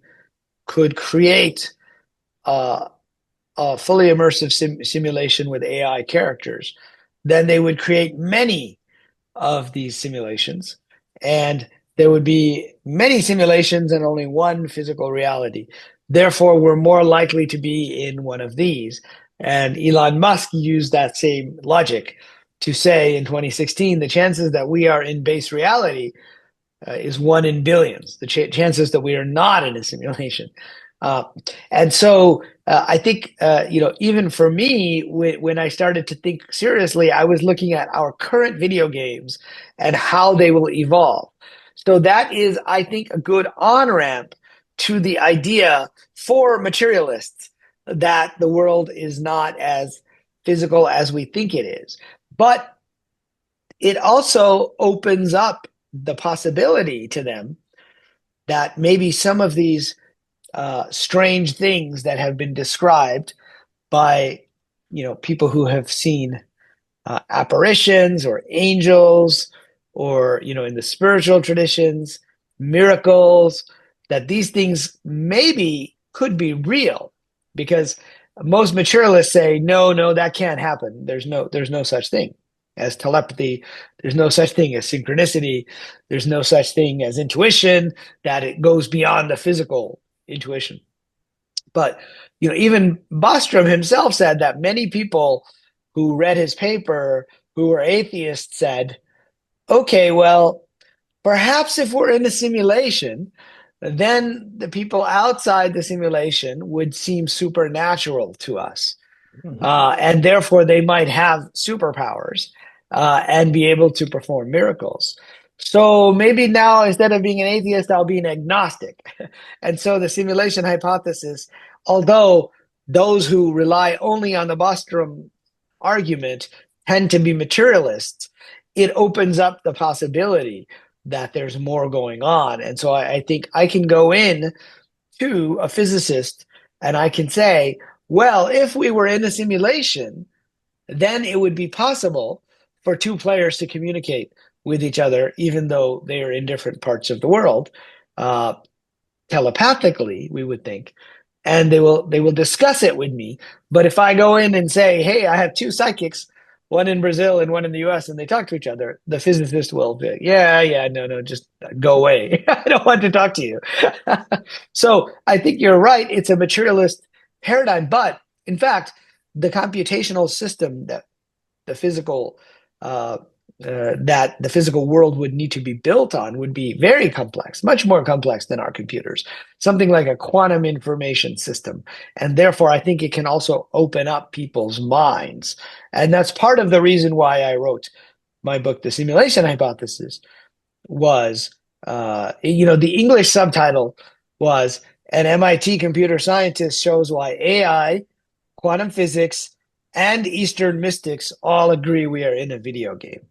could create a fully immersive simulation with AI characters, then they would create many of these simulations, and there would be many simulations and only one physical reality. Therefore, we're more likely to be in one of these. And Elon Musk used that same logic to say in 2016, the chances that we are in base reality is 1 in billions. The chances that we are not in a simulation. And so I think, even for me, when I started to think seriously, I was looking at our current video games and how they will evolve. So that is, I think, a good on-ramp to the idea for materialists that the world is not as physical as we think it is. But it also opens up the possibility to them that maybe some of these strange things that have been described by people who have seen apparitions or angels, or in the spiritual traditions, miracles, that these things maybe could be real, because most materialists say no, that can't happen. There's no such thing as telepathy. There's no such thing as synchronicity. There's no such thing as intuition, that it goes beyond the physical intuition. But even Bostrom himself said that many people who read his paper who were atheists said, okay, well, perhaps if we're in a simulation, then the people outside the simulation would seem supernatural to us. And therefore they might have superpowers and be able to perform miracles. So maybe now, instead of being an atheist, I'll be an agnostic. And so the simulation hypothesis, although those who rely only on the Bostrom argument tend to be materialists, it opens up the possibility that there's more going on. And so I think I can go in to a physicist and I can say, well, if we were in a simulation, then it would be possible for two players to communicate with each other, even though they are in different parts of the world, telepathically, we would think, and they will discuss it with me. But if I go in and say, hey, I have two psychics, one in Brazil and one in the US, and they talk to each other, the physicist will be, no, just go away. I don't want to talk to you. So I think you're right. It's a materialist paradigm. But in fact, the computational system that the physical world would need to be built on would be very complex, much more complex than our computers, something like a quantum information system. And therefore, I think it can also open up people's minds. And that's part of the reason why I wrote my book, The Simulation Hypothesis, was, the English subtitle was "An MIT computer scientist shows why AI, quantum physics, and Eastern mystics all agree we are in a video game."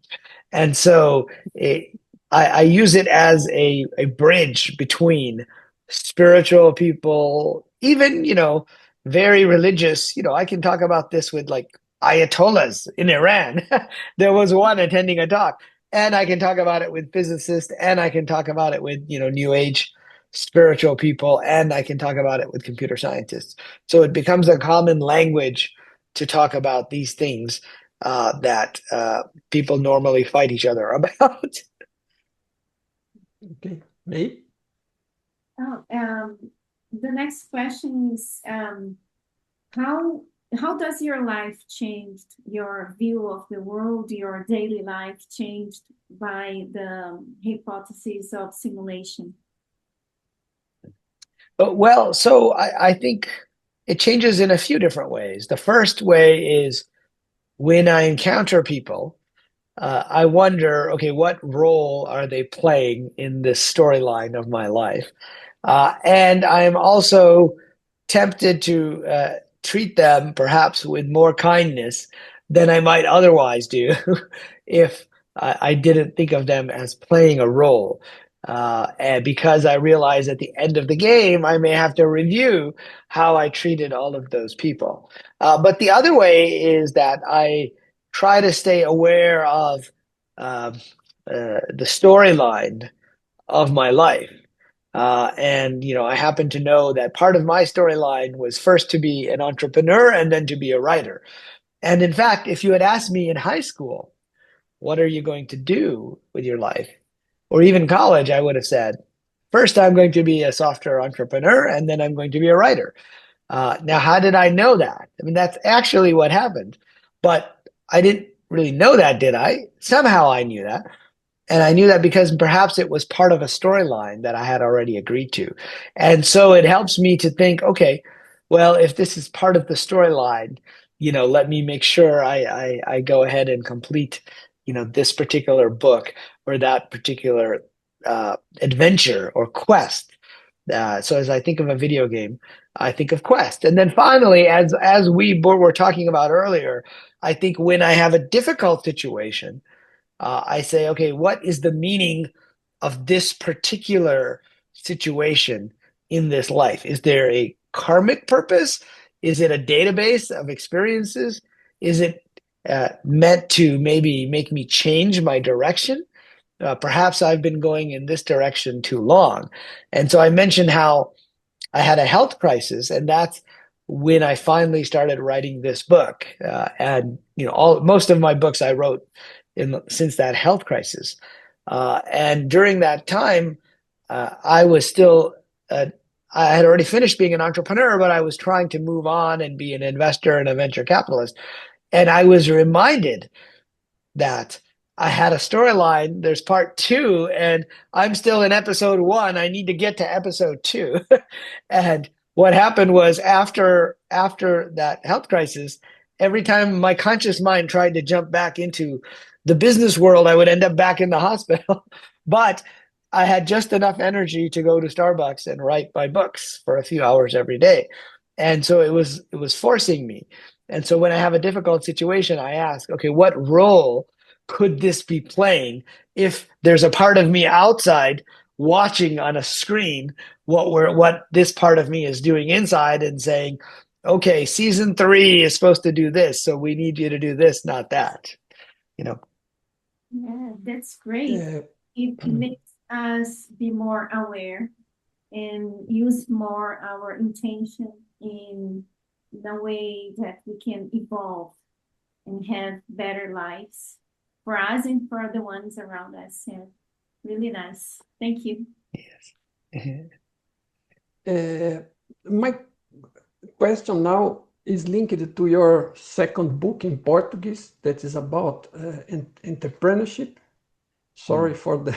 And so I use it as a bridge between spiritual people, even, very religious. I can talk about this with like Ayatollahs in Iran. There was one attending a talk. And I can talk about it with physicists, and I can talk about it with, New Age spiritual people, and I can talk about it with computer scientists. So it becomes a common language to talk about these things that people normally fight each other about. Okay, May? The next question is, how does your life change, your view of the world, your daily life changed by the hypothesis of simulation? Well, so I think it changes in a few different ways. The first way is when I encounter people, I wonder, okay, what role are they playing in this storyline of my life? And I'm also tempted to treat them perhaps with more kindness than I might otherwise do if I didn't think of them as playing a role. And because I realize at the end of the game, I may have to review how I treated all of those people. But the other way is that I try to stay aware of the storyline of my life. And I happen to know that part of my storyline was first to be an entrepreneur and then to be a writer. And in fact, if you had asked me in high school, what are you going to do with your life? Or even college, I would have said, first, I'm going to be a software entrepreneur, and then I'm going to be a writer. Now, how did I know that? I mean, that's actually what happened. But I didn't really know that, did I? Somehow I knew that. And I knew that because perhaps it was part of a storyline that I had already agreed to. And so it helps me to think, okay, well, if this is part of the storyline, let me make sure I go ahead and complete, this particular book or that particular adventure or quest. So as I think of a video game, I think of quest. And then finally, as we were talking about earlier, I think when I have a difficult situation, I say, okay, what is the meaning of this particular situation in this life? Is there a karmic purpose? Is it a database of experiences? Is it meant to maybe make me change my direction? Perhaps I've been going in this direction too long. And so I mentioned how I had a health crisis, and that's when I finally started writing this book. And most of my books I wrote since that health crisis. And during that time, I was still, I had already finished being an entrepreneur, but I was trying to move on and be an investor and a venture capitalist. And I was reminded that I had a storyline. There's part 2, and I'm still in episode 1. I need to get to episode 2. And what happened was after that health crisis, every time my conscious mind tried to jump back into the business world, I would end up back in the hospital. But I had just enough energy to go to Starbucks and write my books for a few hours every day. And so it was forcing me. And so when I have a difficult situation, I ask, okay, what role could this be playing if there's a part of me outside watching on a screen what this part of me is doing inside and saying, okay, season 3 is supposed to do this, so we need you to do this, not that. Yeah, that's great. Yeah. It makes us be more aware and use more our intention in the way that we can evolve and have better lives for us and for the ones around us. Yeah, really nice. Thank you. Yes. My question now is linked to your second book in Portuguese that is about entrepreneurship. Sorry for the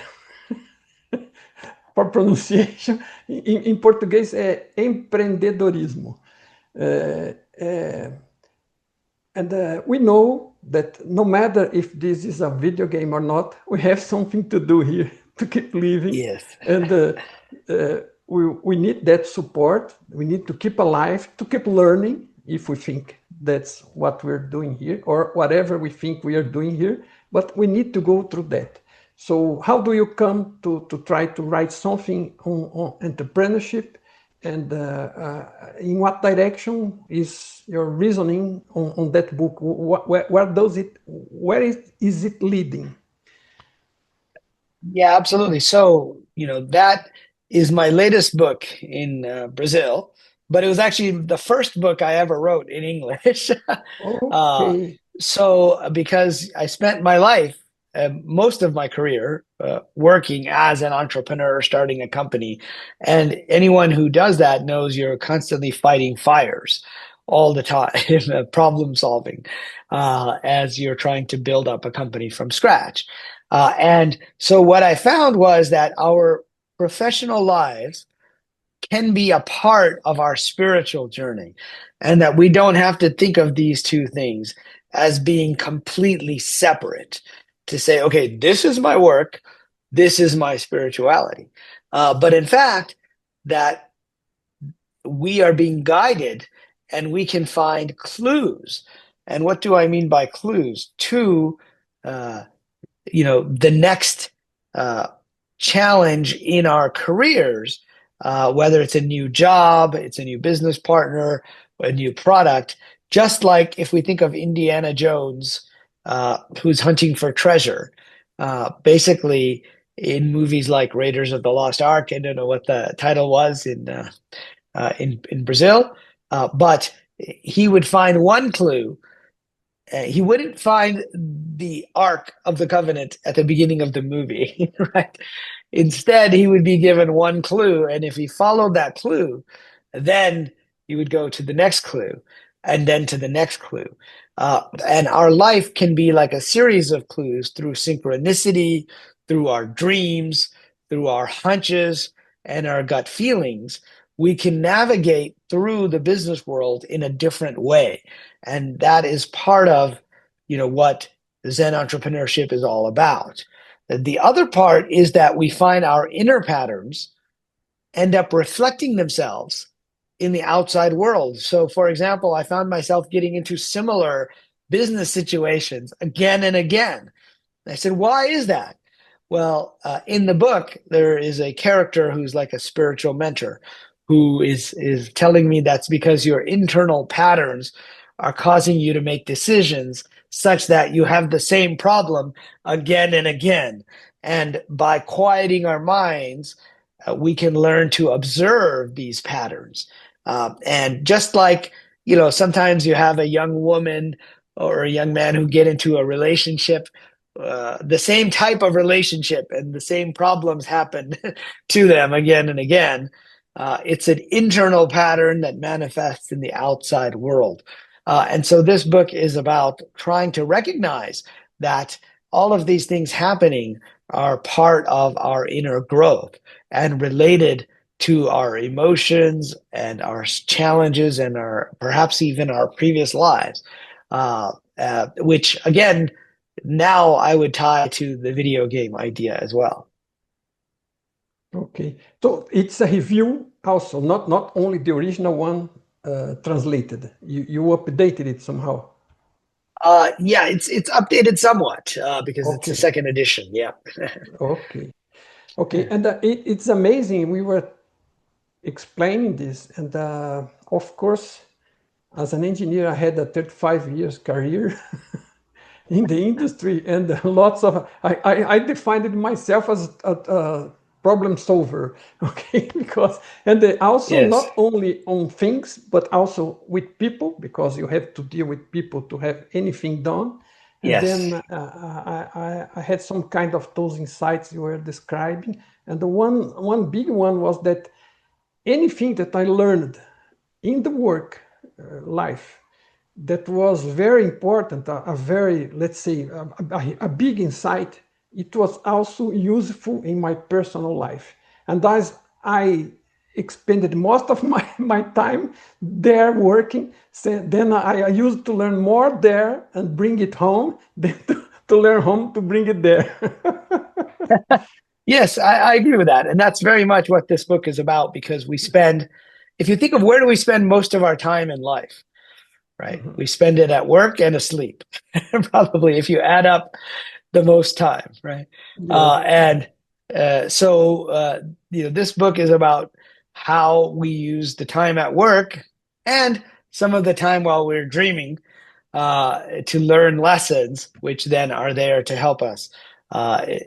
for pronunciation. Em português é empreendedorismo. And we know that no matter if this is a video game or not, we have something to do here to keep living. Yes. And we need that support. We need to keep alive, to keep learning, if we think that's what we're doing here, or whatever we think we are doing here. But we need to go through that. So how do you come to try to write something on entrepreneurship? And in what direction is your reasoning on that book? Where is it leading? Yeah, absolutely. So, that is my latest book in Brazil, but it was actually the first book I ever wrote in English. Okay. So, because I spent my life, most of my career, working as an entrepreneur, starting a company. And anyone who does that knows you're constantly fighting fires all the time, problem solving, as you're trying to build up a company from scratch. And so what I found was that our professional lives can be a part of our spiritual journey, and that we don't have to think of these two things as being completely separate, to say, okay, this is my work, this is my spirituality. But in fact, that we are being guided and we can find clues. And what do I mean by clues? To the next challenge in our careers, whether it's a new job, it's a new business partner, a new product. Just like if we think of Indiana Jones, who's hunting for treasure, basically in movies like Raiders of the Lost Ark. I don't know what the title was in Brazil, but he would find one clue. He wouldn't find the Ark of the Covenant at the beginning of the movie, right? Instead, he would be given one clue, and if he followed that clue, then he would go to the next clue, and then to the next clue. And our life can be like a series of clues through synchronicity, through our dreams, through our hunches, and our gut feelings. We can navigate through the business world in a different way. And that is part of, what Zen entrepreneurship is all about. The other part is that we find our inner patterns end up reflecting themselves in the outside world. So, for example, I found myself getting into similar business situations again and again. I said, why is that? Well, in the book, there is a character who's like a spiritual mentor who is telling me that's because your internal patterns are causing you to make decisions such that you have the same problem again and again. And by quieting our minds, we can learn to observe these patterns. And just like, sometimes you have a young woman or a young man who get into a relationship, the same type of relationship and the same problems happen to them again and again. It's an internal pattern that manifests in the outside world. And so this book is about trying to recognize that all of these things happening are part of our inner growth and related to our emotions and our challenges and perhaps even our previous lives, which again, now I would tie to the video game idea as well. Okay, so it's a review also, not only the original one translated. You updated it somehow. Yeah, it's updated somewhat because Okay. it's a second edition. Yeah. Okay, and it's amazing. We were explaining this, and of course, as an engineer, I had a 35 years career in the industry, and lots of I defined it myself as a problem solver, okay, also Yes. not only on things but also with people, because you have to deal with people to have anything done. And Yes. then I had some kind of those insights you were describing, and the one big one was that anything that I learned in the work life that was very important, a very, let's say, a big insight. It was also useful in my personal life. And as I expended most of my time there working, so then I used to learn more there and bring it home than to learn home to bring it there. Yes, I agree with that. And that's very much what this book is about, because we spend, if you think of where do we spend most of our time in life, right? We spend it at work and asleep, probably, if you add up the most time, right? So this book is about how we use the time at work and some of the time while we're dreaming to learn lessons, which then are there to help us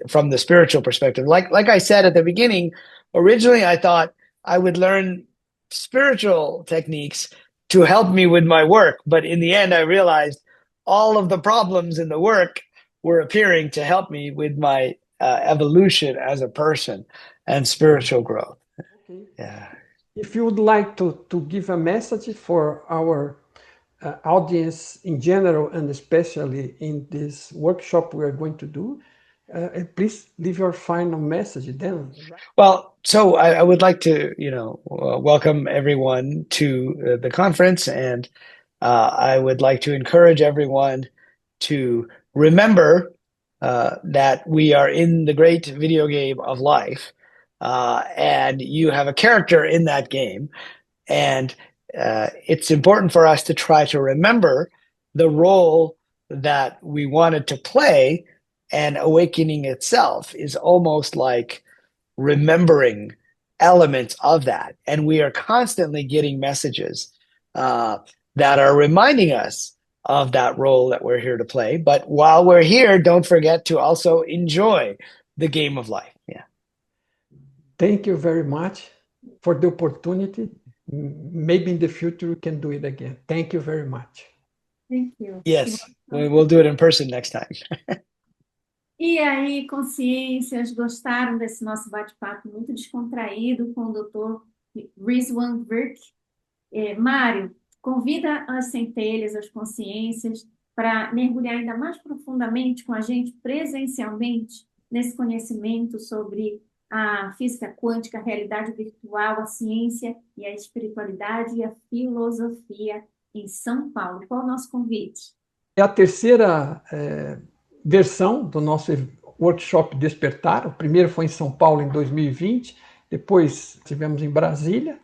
from the spiritual perspective. Like I said at the beginning, originally I thought I would learn spiritual techniques to help me with my work, but in the end I realized all of the problems in the work were appearing to help me with my evolution as a person and spiritual growth. Okay. Yeah. If you would like to give a message for our audience in general, and especially in this workshop we are going to do, please leave your final message then. Well, so I would like to, welcome everyone to the conference, and I would like to encourage everyone to remember that we are in the great video game of life, and you have a character in that game, and it's important for us to try to remember the role that we wanted to play, and awakening itself is almost like remembering elements of that. And we are constantly getting messages that are reminding us of that role that we're here to play. But while we're here, don't forget to also enjoy the game of life. Yeah. Thank you very much for the opportunity. Maybe in the future we can do it again. Thank you very much. Thank you. Yes, we'll do it in person next time. E aí, consciências, gostaram desse nosso bate-papo muito descontraído com o Dr. Rizwan Virk? Mário, convida as centelhas, as consciências, para mergulhar ainda mais profundamente com a gente, presencialmente, nesse conhecimento sobre a física quântica, a realidade virtual, a ciência e a espiritualidade e a filosofia em São Paulo. Qual é o nosso convite? É a terceira versão do nosso workshop Despertar. O primeiro foi em São Paulo em 2020, depois tivemos em Brasília,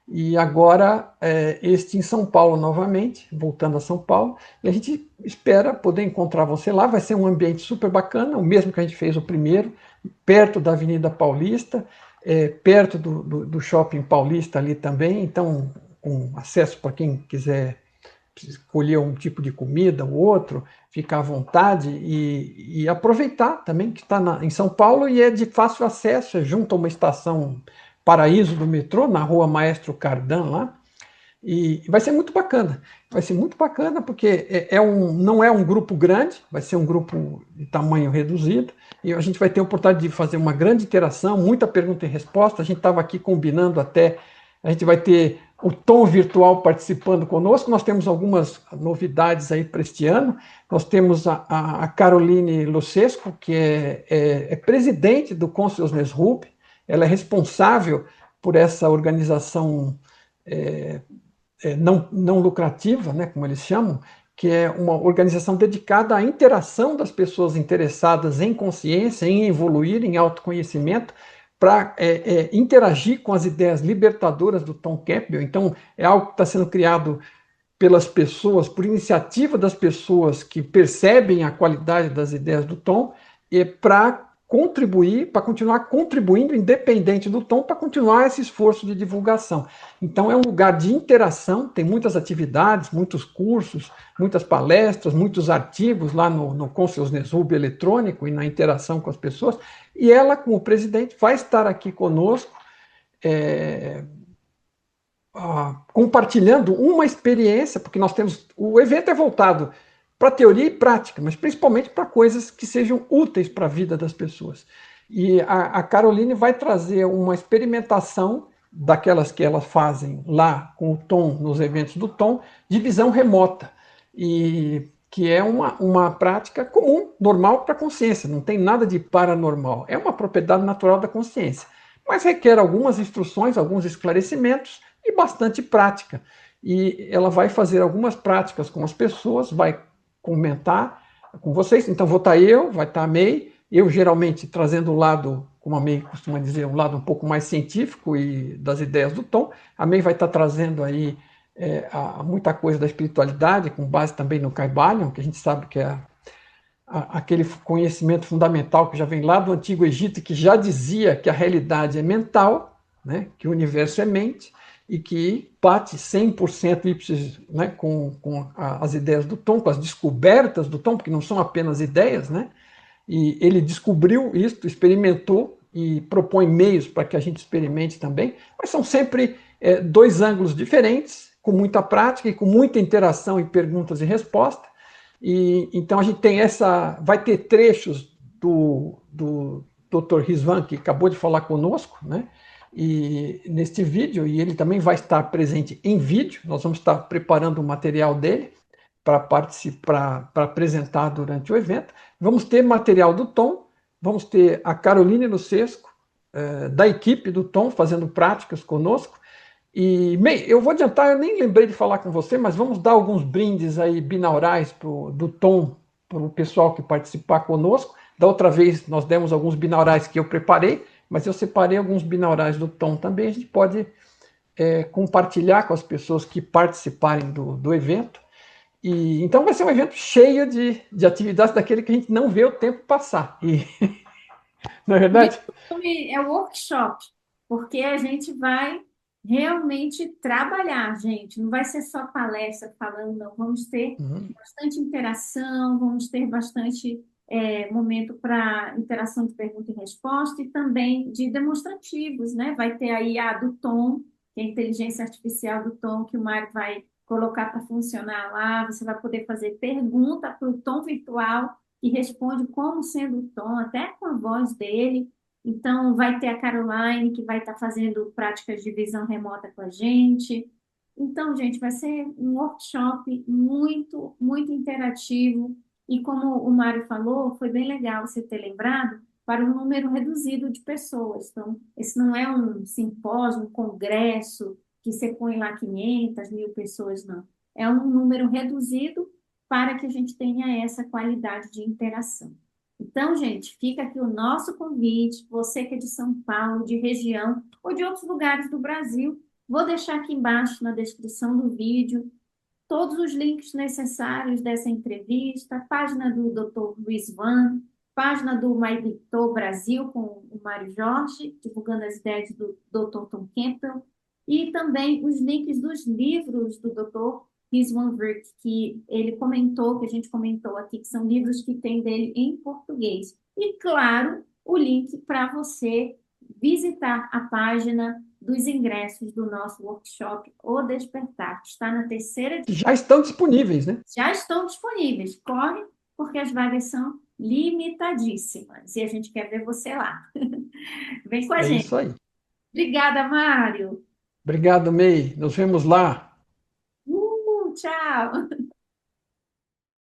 e agora este em São Paulo novamente, voltando a São Paulo, e a gente espera poder encontrar você lá. Vai ser um ambiente super bacana, o mesmo que a gente fez o primeiro, perto da Avenida Paulista, perto do Shopping Paulista ali também, então com acesso para quem quiser escolher um tipo de comida ou outro, ficar à vontade e aproveitar também que está em São Paulo e é de fácil acesso, junto a uma estação Paraíso do metrô, na rua Maestro Cardan lá, e vai ser muito bacana. Vai ser muito bacana porque não é um grupo grande, vai ser um grupo de tamanho reduzido, e a gente vai ter a oportunidade de fazer uma grande interação, muita pergunta e resposta. A gente estava aqui combinando até, a gente vai ter o Tom virtual participando conosco. Nós temos algumas novidades aí para este ano. Nós temos a Caroline Lucesco, que é presidente do Consciousness Hub. Ela é responsável por essa organização não lucrativa, né, como eles chamam, que é uma organização dedicada à interação das pessoas interessadas em consciência, em evoluir, em autoconhecimento, para interagir com as ideias libertadoras do Tom Campbell. Então, é algo que está sendo criado pelas pessoas, por iniciativa das pessoas que percebem a qualidade das ideias do Tom, para contribuir, para continuar contribuindo, independente do Tom, para continuar esse esforço de divulgação. Então, é um lugar de interação, tem muitas atividades, muitos cursos, muitas palestras, muitos artigos lá no Consciousness Hub eletrônico e na interação com as pessoas. E ela, como presidente, vai estar aqui conosco, compartilhando uma experiência, porque nós temos... O evento é voltado para teoria e prática, mas principalmente para coisas que sejam úteis para a vida das pessoas. E a Caroline vai trazer uma experimentação daquelas que elas fazem lá com o Tom, nos eventos do Tom, de visão remota, e que é uma prática comum, normal para a consciência, não tem nada de paranormal, é uma propriedade natural da consciência, mas requer algumas instruções, alguns esclarecimentos e bastante prática. E ela vai fazer algumas práticas com as pessoas, vai comentar com vocês, então vou estar eu, vai estar a May, eu geralmente trazendo o lado, como a May costuma dizer, um lado um pouco mais científico e das ideias do Tom. A May vai estar trazendo aí muita coisa da espiritualidade, com base também no Kybalion, que a gente sabe que é aquele conhecimento fundamental que já vem lá do Antigo Egito, que já dizia que a realidade é mental, né, que o universo é mente, e que bate 100% ipsis, né, com as ideias do Tom, com as descobertas do Tom, porque não são apenas ideias, né? E ele descobriu isso, experimentou e propõe meios para que a gente experimente também, mas são sempre dois ângulos diferentes, com muita prática e com muita interação e perguntas e respostas. E então a gente tem vai ter trechos do Dr. Rizwan, que acabou de falar conosco, né? E neste vídeo, e ele também vai estar presente em vídeo, nós vamos estar preparando o material dele para participar, para apresentar durante o evento. Vamos ter material do Tom, vamos ter a Caroline Lucesco, da equipe do Tom, fazendo práticas conosco. E, May, eu vou adiantar, eu nem lembrei de falar com você, mas vamos dar alguns brindes aí binaurais do Tom para o pessoal que participar conosco. Da outra vez nós demos alguns binaurais que eu preparei, mas eu separei alguns binaurais do Tom também. A gente pode compartilhar com as pessoas que participarem do evento. E, então vai ser um evento cheio de atividades daquele que a gente não vê o tempo passar. E, não é O verdade? videogame é workshop, porque a gente vai realmente trabalhar, gente. Não vai ser só palestra falando, não. Vamos ter Uhum. bastante interação, vamos ter bastante momento para interação de pergunta e resposta e também de demonstrativos, né? Vai ter aí a do Tom, que é a inteligência artificial do Tom, que o Mário vai colocar para funcionar lá. Você vai poder fazer pergunta para o Tom virtual e responde como sendo o Tom, até com a voz dele. Então, vai ter a Caroline, que vai estar fazendo práticas de visão remota com a gente. Então, gente, vai ser um workshop muito, muito interativo. E como o Mário falou, foi bem legal você ter lembrado para um número reduzido de pessoas. Então, esse não é um simpósio, um congresso, que você põe lá 500, 1000 pessoas, não. É um número reduzido para que a gente tenha essa qualidade de interação. Então, gente, fica aqui o nosso convite, você que é de São Paulo, de região ou de outros lugares do Brasil, vou deixar aqui embaixo na descrição do vídeo todos os links necessários dessa entrevista, página do Dr. Rizwan, página do MyBito Brasil com o Mario Jorge, divulgando as ideias do Dr. Tom Campbell, e também os links dos livros do Dr. Rizwan Virk, que ele comentou, que a gente comentou aqui, que são livros que tem dele em português. E, claro, o link para você visitar a página dos ingressos do nosso workshop O Despertar, que está na terceira edição. Já estão disponíveis, né? Já estão disponíveis. Corre, porque as vagas são limitadíssimas. E a gente quer ver você lá. Vem com a É gente. isso aí. Obrigada, Mário. Obrigado, May. Nos vemos lá. Tchau.